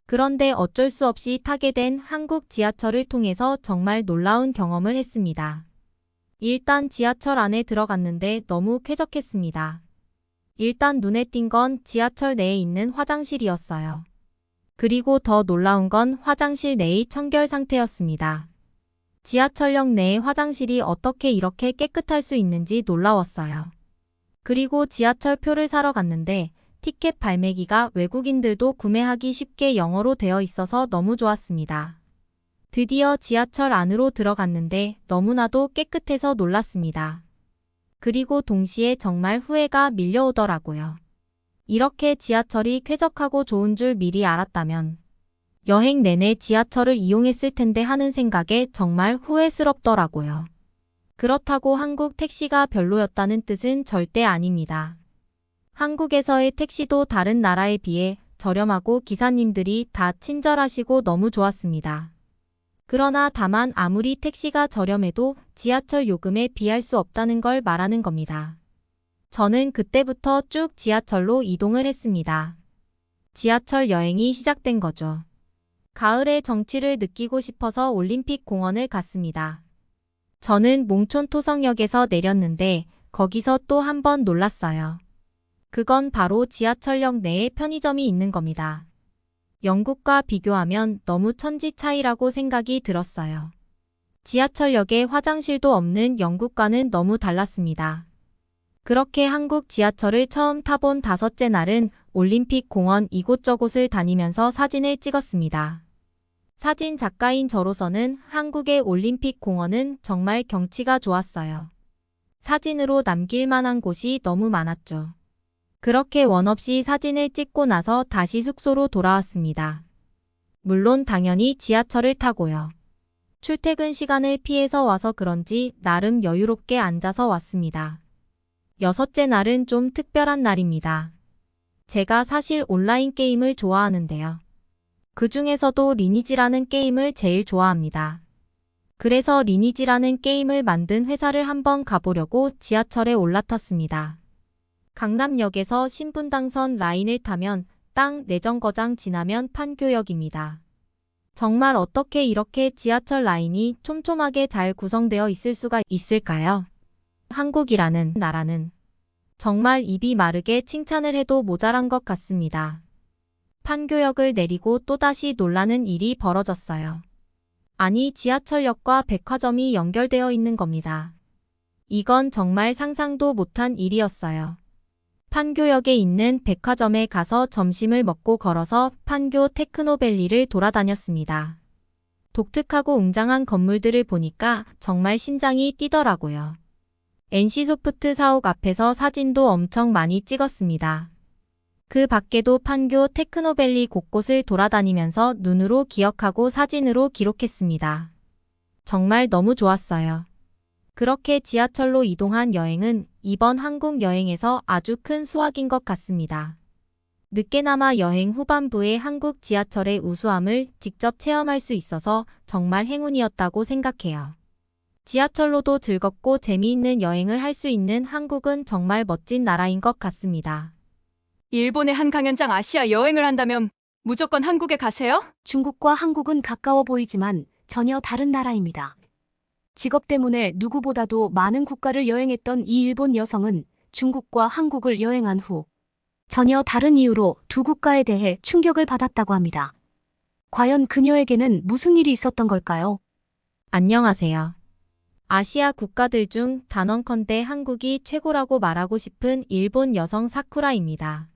그런데 어쩔 수 없이 타게 된 한국 지하철을 통해서 정말 놀라운 경험을 했습니다. 일단 지하철 안에 들어갔는데 너무 쾌적했습니다. 일단 눈에 띈 건 지하철 내에 있는 화장실이었어요. 그리고 더 놀라운 건 화장실 내의 청결 상태였습니다. 지하철역 내의 화장실이 어떻게 이렇게 깨끗할 수 있는지 놀라웠어요. 그리고 지하철 표를 사러 갔는데 티켓 발매기가 외국인들도 구매하기 쉽게 영어로 되어 있어서 너무 좋았습니다. 드디어 지하철 안으로 들어갔는데 너무나도 깨끗해서 놀랐습니다. 그리고 동시에 정말 후회가 밀려오더라고요. 이렇게 지하철이 쾌적하고 좋은 줄 미리 알았다면 여행 내내 지하철을 이용했을 텐데 하는 생각에 정말 후회스럽더라고요. 그렇다고 한국 택시가 별로였다는 뜻은 절대 아닙니다. 한국에서의 택시도 다른 나라에 비해 저렴하고 기사님들이 다 친절하시고 너무 좋았습니다. 그러나 다만 아무리 택시가 저렴해도 지하철 요금에 비할 수 없다는 걸 말하는 겁니다. 저는 그때부터 쭉 지하철로 이동을 했습니다. 지하철 여행이 시작된 거죠. 가을의 정취를 느끼고 싶어서 올림픽 공원을 갔습니다. 저는 몽촌토성역에서 내렸는데 거기서 또 한 번 놀랐어요. 그건 바로 지하철역 내에 편의점이 있는 겁니다. 영국과 비교하면 너무 천지 차이라고 생각이 들었어요. 지하철역에 화장실도 없는 영국과는 너무 달랐습니다. 그렇게 한국 지하철을 처음 타본 5째 날은 올림픽 공원 이곳저곳을 다니면서 사진을 찍었습니다. 사진 작가인 저로서는 한국의 올림픽 공원은 정말 경치가 좋았어요. 사진으로 남길 만한 곳이 너무 많았죠. 그렇게 원 없이 사진을 찍고 나서 다시 숙소로 돌아왔습니다. 물론 당연히 지하철을 타고요. 출퇴근 시간을 피해서 와서 그런지 나름 여유롭게 앉아서 왔습니다. 6째 날은 좀 특별한 날입니다. 제가 사실 온라인 게임을 좋아하는데요. 그 중에서도 리니지라는 게임을 제일 좋아합니다. 그래서 리니지라는 게임을 만든 회사를 한번 가보려고 지하철에 올라탔습니다. 강남역에서 신분당선 라인을 타면 딱 내정거장 지나면 판교역입니다. 정말 어떻게 이렇게 지하철 라인이 촘촘하게 잘 구성되어 있을 수가 있을까요? 한국이라는 나라는 정말 입이 마르게 칭찬을 해도 모자란 것 같습니다. 판교역을 내리고 또다시 놀라는 일이 벌어졌어요. 아니, 지하철역과 백화점이 연결되어 있는 겁니다. 이건 정말 상상도 못한 일이었어요. 판교역에 있는 백화점에 가서 점심을 먹고 걸어서 판교 테크노밸리를 돌아다녔습니다. 독특하고 웅장한 건물들을 보니까 정말 심장이 뛰더라고요. NC소프트 사옥 앞에서 사진도 엄청 많이 찍었습니다. 그 밖에도 판교 테크노밸리 곳곳을 돌아다니면서 눈으로 기억하고 사진으로 기록했습니다. 정말 너무 좋았어요. 그렇게 지하철로 이동한 여행은 이번 한국 여행에서 아주 큰 수확인 것 같습니다. 늦게나마 여행 후반부에 한국 지하철의 우수함을 직접 체험할 수 있어서 정말 행운이었다고 생각해요. 지하철로도 즐겁고 재미있는 여행을 할 수 있는 한국은 정말 멋진 나라인 것 같습니다. 일본의 한 강연장 아시아 여행을 한다면 무조건 한국에 가세요? 중국과 한국은 가까워 보이지만 전혀 다른 나라입니다. 직업 때문에 누구보다도 많은 국가를 여행했던 이 일본 여성은 중국과 한국을 여행한 후 전혀 다른 이유로 두 국가에 대해 충격을 받았다고 합니다. 과연 그녀에게는 무슨 일이 있었던 걸까요? 안녕하세요. 아시아 국가들 중 단언컨대 한국이 최고라고 말하고 싶은 일본 여성 사쿠라입니다.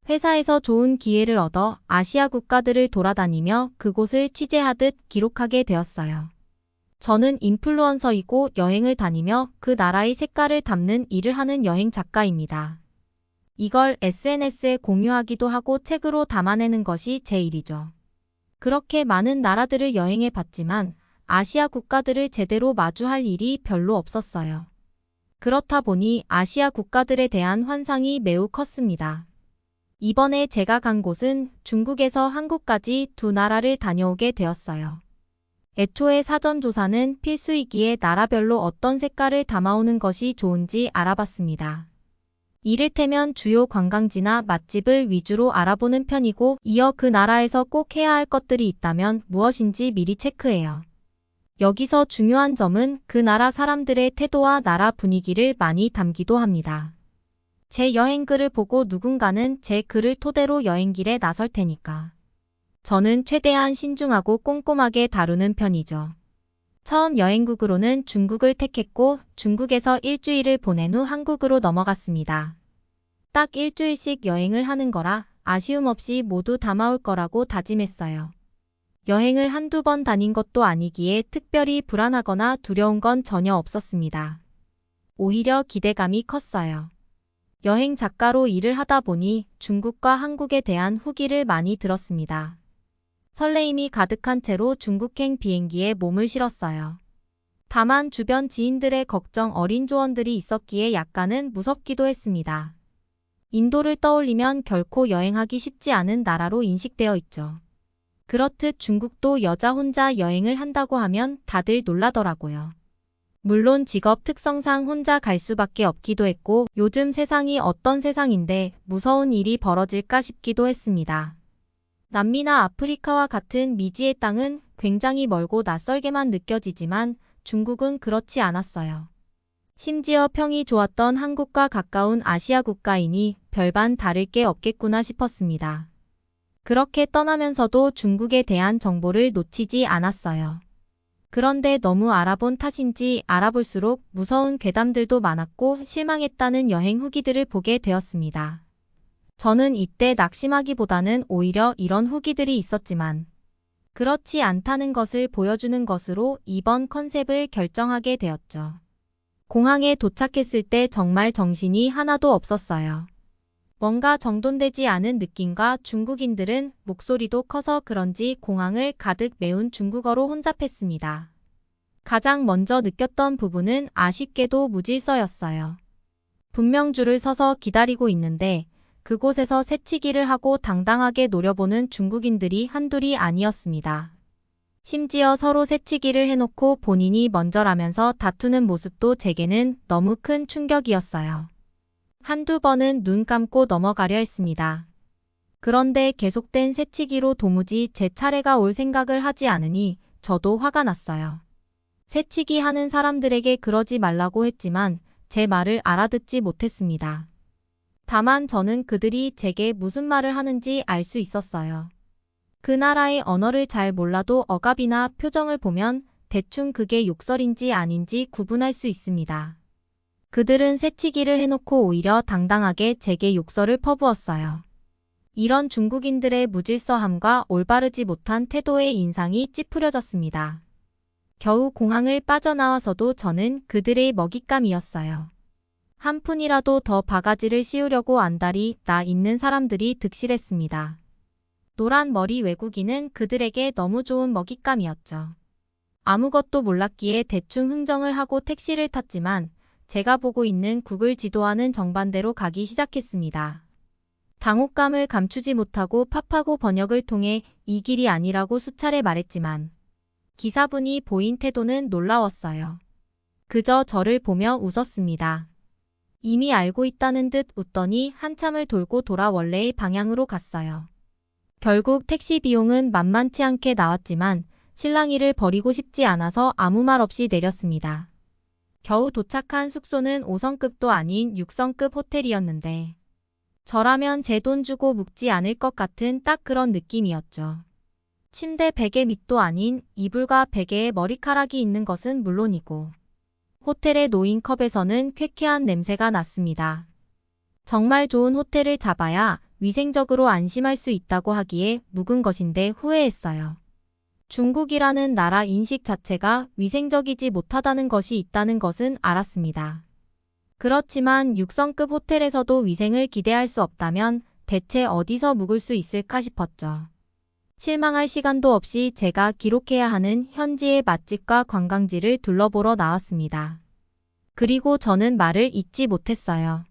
회사에서 좋은 기회를 얻어 아시아 국가들을 돌아다니며 그곳을 취재하듯 기록하게 되었어요. 저는 인플루언서이고 여행을 다니며 그 나라의 색깔을 담는 일을 하는 여행 작가입니다. 이걸 SNS에 공유하기도 하고 책으로 담아내는 것이 제 일이죠. 그렇게 많은 나라들을 여행해 봤지만 아시아 국가들을 제대로 마주할 일이 별로 없었어요. 그렇다 보니 아시아 국가들에 대한 환상이 매우 컸습니다. 이번에 제가 간 곳은 중국에서 한국까지 두 나라를 다녀오게 되었어요. 애초에 사전조사는 필수이기에 나라별로 어떤 색깔을 담아오는 것이 좋은지 알아봤습니다. 이를테면 주요 관광지나 맛집을 위주로 알아보는 편이고 이어 그 나라에서 꼭 해야 할 것들이 있다면 무엇인지 미리 체크해요. 여기서 중요한 점은 그 나라 사람들의 태도와 나라 분위기를 많이 담기도 합니다. 제 여행글을 보고 누군가는 제 글을 토대로 여행길에 나설 테니까. 저는 최대한 신중하고 꼼꼼하게 다루는 편이죠. 처음 여행국으로는 중국을 택했고 중국에서 일주일을 보낸 후 한국으로 넘어갔습니다. 딱 일주일씩 여행을 하는 거라 아쉬움 없이 모두 담아올 거라고 다짐했어요. 여행을 한두 번 다닌 것도 아니기에 특별히 불안하거나 두려운 건 전혀 없었습니다. 오히려 기대감이 컸어요. 여행 작가로 일을 하다 보니 중국과 한국에 대한 후기를 많이 들었습니다. 설레임이 가득한 채로 중국행 비행기에 몸을 실었어요. 다만 주변 지인들의 걱정 어린 조언들이 있었기에 약간은 무섭기도 했습니다. 인도를 떠올리면 결코 여행하기 쉽지 않은 나라로 인식되어 있죠. 그렇듯 중국도 여자 혼자 여행을 한다고 하면 다들 놀라더라고요. 물론 직업 특성상 혼자 갈 수밖에 없기도 했고 요즘 세상이 어떤 세상인데 무서운 일이 벌어질까 싶기도 했습니다. 남미나 아프리카와 같은 미지의 땅은 굉장히 멀고 낯설게만 느껴지지만 중국은 그렇지 않았어요. 심지어 평이 좋았던 한국과 가까운 아시아 국가이니 별반 다를 게 없겠구나 싶었습니다. 그렇게 떠나면서도 중국에 대한 정보를 놓치지 않았어요. 그런데 너무 알아본 탓인지 알아볼수록 무서운 괴담들도 많았고 실망했다는 여행 후기들을 보게 되었습니다. 저는 이때 낙심하기보다는 오히려 이런 후기들이 있었지만 그렇지 않다는 것을 보여주는 것으로 이번 컨셉을 결정하게 되었죠. 공항에 도착했을 때 정말 정신이 하나도 없었어요. 뭔가 정돈되지 않은 느낌과 중국인들은 목소리도 커서 그런지 공항을 가득 메운 중국어로 혼잡했습니다. 가장 먼저 느꼈던 부분은 아쉽게도 무질서였어요. 분명 줄을 서서 기다리고 있는데 그곳에서 새치기를 하고 당당하게 노려보는 중국인들이 한둘이 아니었습니다. 심지어 서로 새치기를 해놓고 본인이 먼저라면서 다투는 모습도 제게는 너무 큰 충격이었어요. 한두 번은 눈 감고 넘어가려 했습니다. 그런데 계속된 새치기로 도무지 제 차례가 올 생각을 하지 않으니 저도 화가 났어요. 새치기 하는 사람들에게 그러지 말라고 했지만 제 말을 알아듣지 못했습니다. 다만 저는 그들이 제게 무슨 말을 하는지 알 수 있었어요. 그 나라의 언어를 잘 몰라도 억압이나 표정을 보면 대충 그게 욕설인지 아닌지 구분할 수 있습니다. 그들은 새치기를 해놓고 오히려 당당하게 제게 욕설을 퍼부었어요. 이런 중국인들의 무질서함과 올바르지 못한 태도의 인상이 찌푸려졌습니다. 겨우 공항을 빠져나와서도 저는 그들의 먹잇감이었어요. 한 푼이라도 더 바가지를 씌우려고 안달이 나 있는 사람들이 득실했습니다. 노란 머리 외국인은 그들에게 너무 좋은 먹잇감이었죠. 아무것도 몰랐기에 대충 흥정을 하고 택시를 탔지만 제가 보고 있는 구글 지도와는 정반대로 가기 시작했습니다. 당혹감을 감추지 못하고 팝하고 번역을 통해 이 길이 아니라고 수차례 말했지만 기사분이 보인 태도는 놀라웠어요. 그저 저를 보며 웃었습니다. 이미 알고 있다는 듯 웃더니 한참을 돌고 돌아 원래의 방향으로 갔어요. 결국 택시 비용은 만만치 않게 나왔지만 실랑이를 벌이고 싶지 않아서 아무 말 없이 내렸습니다. 겨우 도착한 숙소는 5성급도 아닌 6성급 호텔이었는데 저라면 제 돈 주고 묵지 않을 것 같은 딱 그런 느낌이었죠. 침대 베개 밑도 아닌 이불과 베개에 머리카락이 있는 것은 물론이고 호텔의 놓인 컵에서는 쾌쾌한 냄새가 났습니다. 정말 좋은 호텔을 잡아야 위생적으로 안심할 수 있다고 하기에 묵은 것인데 후회했어요. 중국이라는 나라 인식 자체가 위생적이지 못하다는 것이 있다는 것은 알았습니다. 그렇지만 6성급 호텔에서도 위생을 기대할 수 없다면 대체 어디서 묵을 수 있을까 싶었죠. 실망할 시간도 없이 제가 기록해야 하는 현지의 맛집과 관광지를 둘러보러 나왔습니다. 그리고 저는 말을 잇지 못했어요.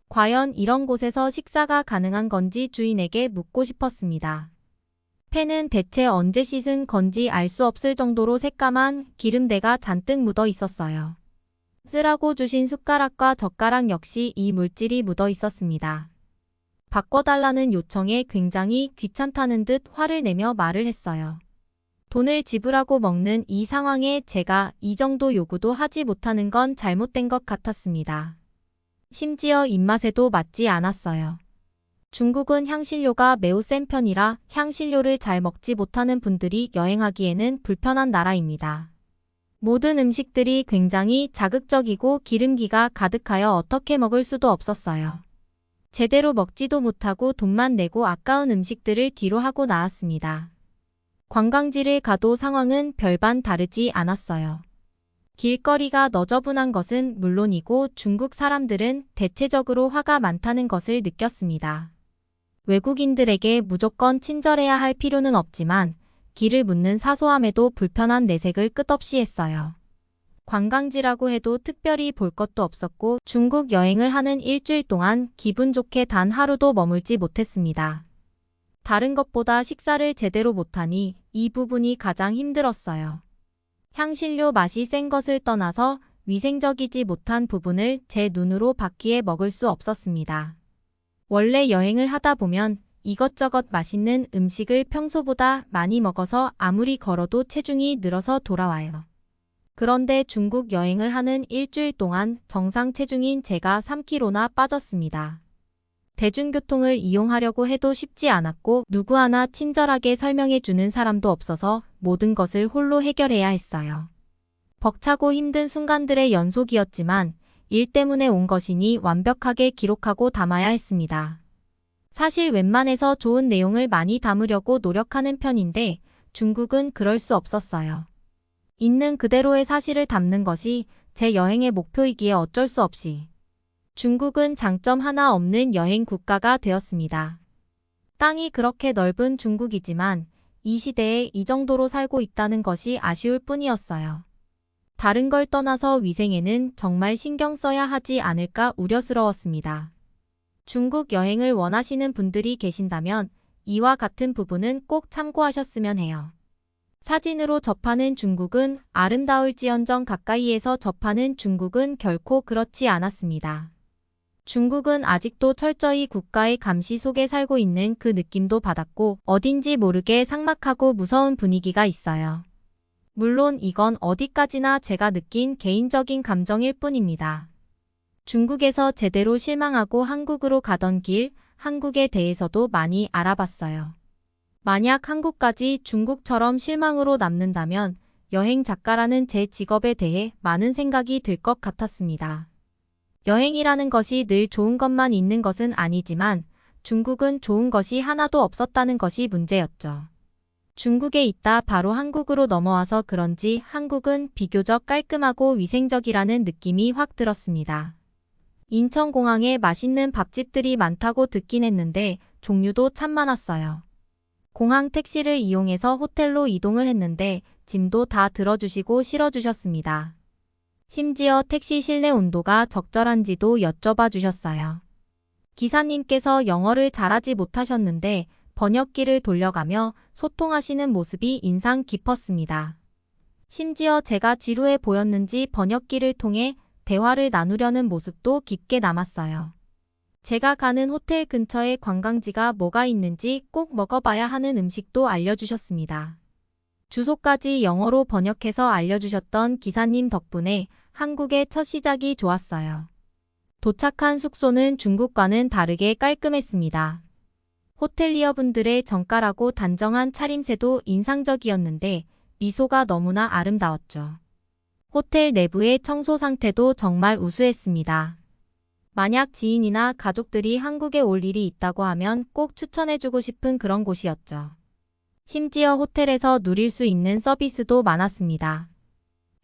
과연 이런 곳에서 식사가 가능한 건지 주인에게 묻고 싶었습니다. 팬은 대체 언제 씻은 건지 알 수 없을 정도로 새까만 기름때가 잔뜩 묻어 있었어요. 쓰라고 주신 숟가락과 젓가락 역시 이 물질이 묻어 있었습니다. 바꿔달라는 요청에 굉장히 귀찮다는 듯 화를 내며 말을 했어요. 돈을 지불하고 먹는 이 상황에 제가 이 정도 요구도 하지 못하는 건 잘못된 것 같았습니다. 심지어 입맛에도 맞지 않았어요. 중국은 향신료가 매우 센 편이라 향신료를 잘 먹지 못하는 분들이 여행하기에는 불편한 나라입니다. 모든 음식들이 굉장히 자극적이고 기름기가 가득하여 어떻게 먹을 수도 없었어요. 제대로 먹지도 못하고 돈만 내고 아까운 음식들을 뒤로 하고 나왔습니다. 관광지를 가도 상황은 별반 다르지 않았어요. 길거리가 너저분한 것은 물론이고 중국 사람들은 대체적으로 화가 많다는 것을 느꼈습니다. 외국인들에게 무조건 친절해야 할 필요는 없지만 길을 묻는 사소함에도 불편한 내색을 끝없이 했어요. 관광지라고 해도 특별히 볼 것도 없었고 중국 여행을 하는 일주일 동안 기분 좋게 단 하루도 머물지 못했습니다. 다른 것보다 식사를 제대로 못하니 이 부분이 가장 힘들었어요. 향신료 맛이 센 것을 떠나서 위생적이지 못한 부분을 제 눈으로 바퀴에 먹을 수 없었습니다. 원래 여행을 하다 보면 이것저것 맛있는 음식을 평소보다 많이 먹어서 아무리 걸어도 체중이 늘어서 돌아와요. 그런데 중국 여행을 하는 일주일 동안 정상 체중인 제가 3kg나 빠졌습니다. 대중교통을 이용하려고 해도 쉽지 않았고 누구 하나 친절하게 설명해 주는 사람도 없어서 모든 것을 홀로 해결해야 했어요. 벅차고 힘든 순간들의 연속이었지만 일 때문에 온 것이니 완벽하게 기록하고 담아야 했습니다. 사실 웬만해서 좋은 내용을 많이 담으려고 노력하는 편인데 중국은 그럴 수 없었어요. 있는 그대로의 사실을 담는 것이 제 여행의 목표이기에 어쩔 수 없이 중국은 장점 하나 없는 여행 국가가 되었습니다. 땅이 그렇게 넓은 중국이지만 이 시대에 이 정도로 살고 있다는 것이 아쉬울 뿐이었어요. 다른 걸 떠나서 위생에는 정말 신경 써야 하지 않을까 우려스러웠습니다. 중국 여행을 원하시는 분들이 계신다면 이와 같은 부분은 꼭 참고하셨으면 해요. 사진으로 접하는 중국은 아름다울지언정 가까이에서 접하는 중국은 결코 그렇지 않았습니다. 중국은 아직도 철저히 국가의 감시 속에 살고 있는 그 느낌도 받았고 어딘지 모르게 삭막하고 무서운 분위기가 있어요. 물론 이건 어디까지나 제가 느낀 개인적인 감정일 뿐입니다. 중국에서 제대로 실망하고 한국으로 가던 길, 한국에 대해서도 많이 알아봤어요. 만약 한국까지 중국처럼 실망으로 남는다면 여행 작가라는 제 직업에 대해 많은 생각이 들 것 같았습니다. 여행이라는 것이 늘 좋은 것만 있는 것은 아니지만 중국은 좋은 것이 하나도 없었다는 것이 문제였죠. 중국에 있다 바로 한국으로 넘어와서 그런지 한국은 비교적 깔끔하고 위생적이라는 느낌이 확 들었습니다. 인천공항에 맛있는 밥집들이 많다고 듣긴 했는데 종류도 참 많았어요. 공항 택시를 이용해서 호텔로 이동을 했는데 짐도 다 들어주시고 실어주셨습니다. 심지어 택시 실내 온도가 적절한지도 여쭤봐 주셨어요. 기사님께서 영어를 잘하지 못하셨는데 번역기를 돌려가며 소통하시는 모습이 인상 깊었습니다. 심지어 제가 지루해 보였는지 번역기를 통해 대화를 나누려는 모습도 깊게 남았어요. 제가 가는 호텔 근처에 관광지가 뭐가 있는지 꼭 먹어봐야 하는 음식도 알려주셨습니다. 주소까지 영어로 번역해서 알려주셨던 기사님 덕분에 한국의 첫 시작이 좋았어요. 도착한 숙소는 중국과는 다르게 깔끔했습니다. 호텔리어분들의 정갈하고 단정한 차림새도 인상적이었는데 미소가 너무나 아름다웠죠. 호텔 내부의 청소 상태도 정말 우수했습니다. 만약 지인이나 가족들이 한국에 올 일이 있다고 하면 꼭 추천해주고 싶은 그런 곳이었죠. 심지어 호텔에서 누릴 수 있는 서비스도 많았습니다.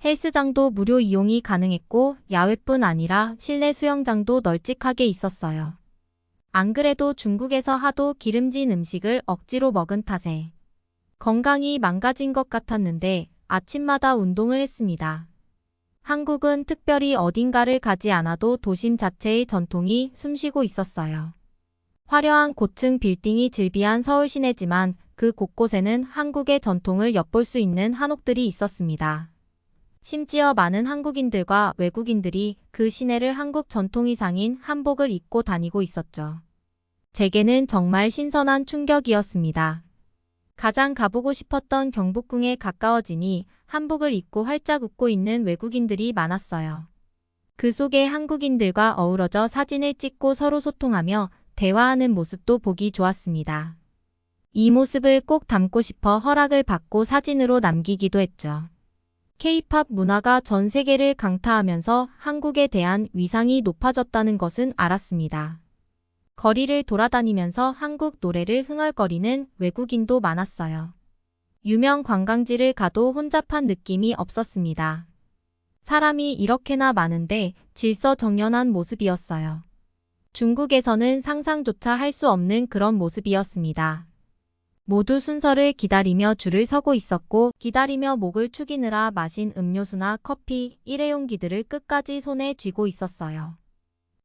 헬스장도 무료 이용이 가능했고 야외뿐 아니라 실내 수영장도 널찍하게 있었어요. 안 그래도 중국에서 하도 기름진 음식을 억지로 먹은 탓에 건강이 망가진 것 같았는데 아침마다 운동을 했습니다. 한국은 특별히 어딘가를 가지 않아도 도심 자체의 전통이 숨쉬고 있었어요. 화려한 고층 빌딩이 즐비한 서울 시내지만 그 곳곳에는 한국의 전통을 엿볼 수 있는 한옥들이 있었습니다. 심지어 많은 한국인들과 외국인들이 그 시내를 한국 전통 의상인 한복을 입고 다니고 있었죠. 제게는 정말 신선한 충격이었습니다. 가장 가보고 싶었던 경복궁에 가까워지니 한복을 입고 활짝 웃고 있는 외국인들이 많았어요. 그 속에 한국인들과 어우러져 사진을 찍고 서로 소통하며 대화하는 모습도 보기 좋았습니다. 이 모습을 꼭 담고 싶어 허락을 받고 사진으로 남기기도 했죠. K-팝 문화가 전 세계를 강타하면서 한국에 대한 위상이 높아졌다는 것은 알았습니다. 거리를 돌아다니면서 한국 노래를 흥얼거리는 외국인도 많았어요. 유명 관광지를 가도 혼잡한 느낌이 없었습니다. 사람이 이렇게나 많은데 질서정연한 모습이었어요. 중국에서는 상상조차 할 수 없는 그런 모습이었습니다. 모두 순서를 기다리며 줄을 서고 있었고 기다리며 목을 축이느라 마신 음료수나 커피, 일회용기들을 끝까지 손에 쥐고 있었어요.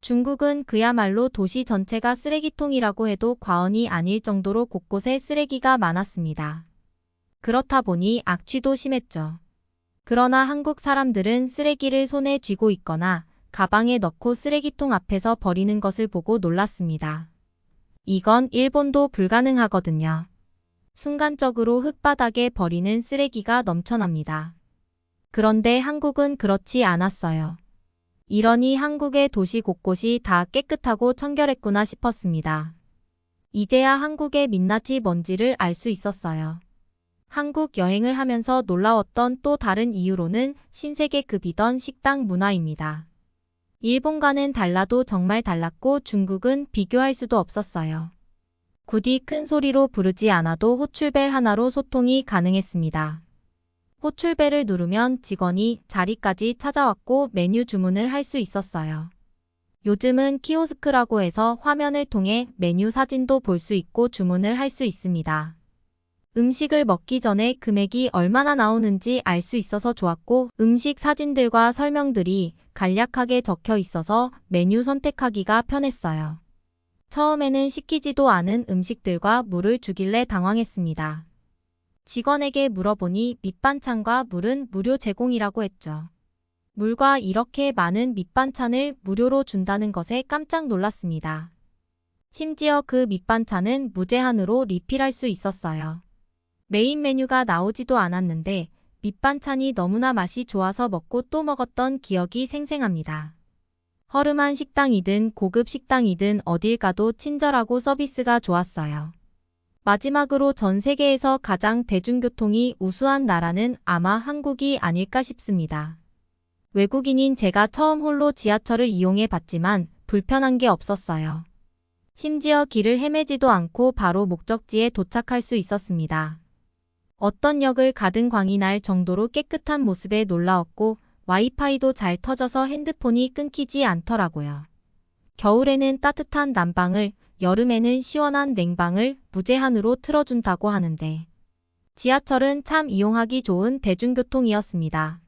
중국은 그야말로 도시 전체가 쓰레기통이라고 해도 과언이 아닐 정도로 곳곳에 쓰레기가 많았습니다. 그렇다 보니 악취도 심했죠. 그러나 한국 사람들은 쓰레기를 손에 쥐고 있거나 가방에 넣고 쓰레기통 앞에서 버리는 것을 보고 놀랐습니다. 이건 일본도 불가능하거든요. 순간적으로 흙바닥에 버리는 쓰레기가 넘쳐납니다. 그런데 한국은 그렇지 않았어요. 이러니 한국의 도시 곳곳이 다 깨끗하고 청결했구나 싶었습니다. 이제야 한국의 민낯이 뭔지를 알 수 있었어요. 한국 여행을 하면서 놀라웠던 또 다른 이유로는 신세계급이던 식당 문화입니다. 일본과는 달라도 정말 달랐고 중국은 비교할 수도 없었어요. 굳이 큰 소리로 부르지 않아도 호출벨 하나로 소통이 가능했습니다. 호출벨을 누르면 직원이 자리까지 찾아왔고 메뉴 주문을 할 수 있었어요. 요즘은 키오스크라고 해서 화면을 통해 메뉴 사진도 볼 수 있고 주문을 할 수 있습니다. 음식을 먹기 전에 금액이 얼마나 나오는지 알 수 있어서 좋았고 음식 사진들과 설명들이 간략하게 적혀 있어서 메뉴 선택하기가 편했어요. 처음에는 시키지도 않은 음식들과 물을 주길래 당황했습니다. 직원에게 물어보니 밑반찬과 물은 무료 제공이라고 했죠. 물과 이렇게 많은 밑반찬을 무료로 준다는 것에 깜짝 놀랐습니다. 심지어 그 밑반찬은 무제한으로 리필할 수 있었어요. 메인 메뉴가 나오지도 않았는데 밑반찬이 너무나 맛이 좋아서 먹고 또 먹었던 기억이 생생합니다. 허름한 식당이든 고급 식당이든 어딜 가도 친절하고 서비스가 좋았어요. 마지막으로 전 세계에서 가장 대중교통이 우수한 나라는 아마 한국이 아닐까 싶습니다. 외국인인 제가 처음 홀로 지하철을 이용해 봤지만 불편한 게 없었어요. 심지어 길을 헤매지도 않고 바로 목적지에 도착할 수 있었습니다. 어떤 역을 가든 광이 날 정도로 깨끗한 모습에 놀라웠고 와이파이도 잘 터져서 핸드폰이 끊기지 않더라고요. 겨울에는 따뜻한 난방을, 여름에는 시원한 냉방을 무제한으로 틀어준다고 하는데 지하철은 참 이용하기 좋은 대중교통이었습니다.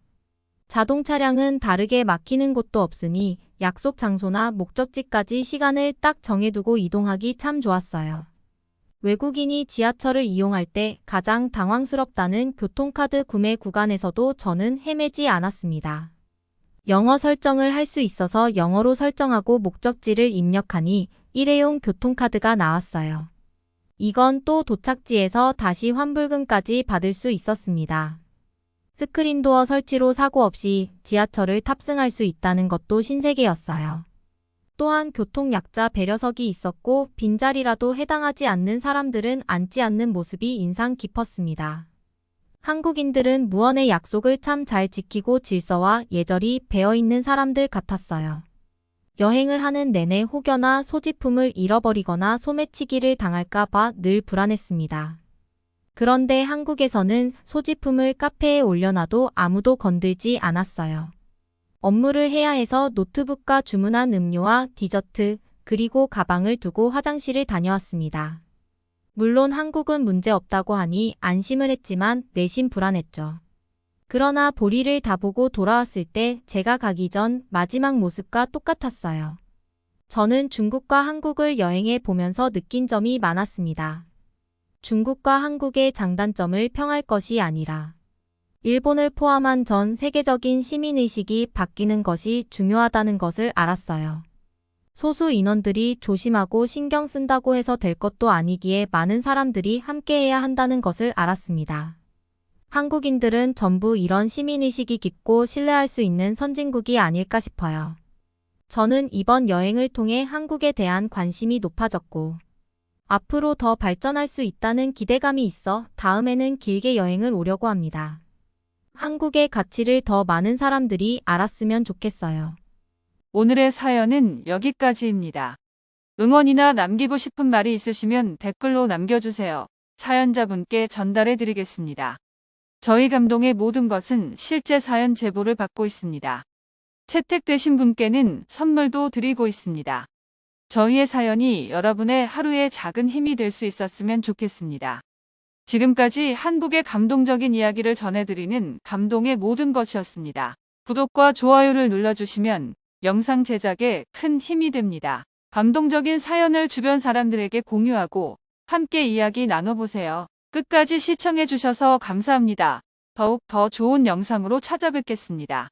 자동 차량은 다르게 막히는 곳도 없으니 약속 장소나 목적지까지 시간을 딱 정해두고 이동하기 참 좋았어요. 외국인이 지하철을 이용할 때 가장 당황스럽다는 교통카드 구매 구간에서도 저는 헤매지 않았습니다. 영어 설정을 할 수 있어서 영어로 설정하고 목적지를 입력하니 일회용 교통카드가 나왔어요. 이건 또 도착지에서 다시 환불금까지 받을 수 있었습니다. 스크린도어 설치로 사고 없이 지하철을 탑승할 수 있다는 것도 신세계였어요. 또한 교통약자 배려석이 있었고 빈자리라도 해당하지 않는 사람들은 앉지 않는 모습이 인상 깊었습니다. 한국인들은 무언의 약속을 참 잘 지키고 질서와 예절이 배어있는 사람들 같았어요. 여행을 하는 내내 혹여나 소지품을 잃어버리거나 소매치기를 당할까 봐 늘 불안했습니다. 그런데 한국에서는 소지품을 카페에 올려놔도 아무도 건들지 않았어요. 업무를 해야 해서 노트북과 주문한 음료와 디저트, 그리고 가방을 두고 화장실을 다녀왔습니다. 물론 한국은 문제 없다고 하니 안심을 했지만 내심 불안했죠. 그러나 볼일을 다 보고 돌아왔을 때 제가 가기 전 마지막 모습과 똑같았어요. 저는 중국과 한국을 여행해 보면서 느낀 점이 많았습니다. 중국과 한국의 장단점을 평할 것이 아니라 일본을 포함한 전 세계적인 시민의식이 바뀌는 것이 중요하다는 것을 알았어요. 소수 인원들이 조심하고 신경 쓴다고 해서 될 것도 아니기에 많은 사람들이 함께해야 한다는 것을 알았습니다. 한국인들은 전부 이런 시민의식이 깊고 신뢰할 수 있는 선진국이 아닐까 싶어요. 저는 이번 여행을 통해 한국에 대한 관심이 높아졌고 앞으로 더 발전할 수 있다는 기대감이 있어 다음에는 길게 여행을 오려고 합니다. 한국의 가치를 더 많은 사람들이 알았으면 좋겠어요. 오늘의 사연은 여기까지입니다. 응원이나 남기고 싶은 말이 있으시면 댓글로 남겨주세요. 사연자분께 전달해 드리겠습니다. 저희 감동의 모든 것은 실제 사연 제보를 받고 있습니다. 채택되신 분께는 선물도 드리고 있습니다. 저희의 사연이 여러분의 하루에 작은 힘이 될 수 있었으면 좋겠습니다. 지금까지 한국의 감동적인 이야기를 전해드리는 감동의 모든 것이었습니다. 구독과 좋아요를 눌러주시면 영상 제작에 큰 힘이 됩니다. 감동적인 사연을 주변 사람들에게 공유하고 함께 이야기 나눠보세요. 끝까지 시청해주셔서 감사합니다. 더욱 더 좋은 영상으로 찾아뵙겠습니다.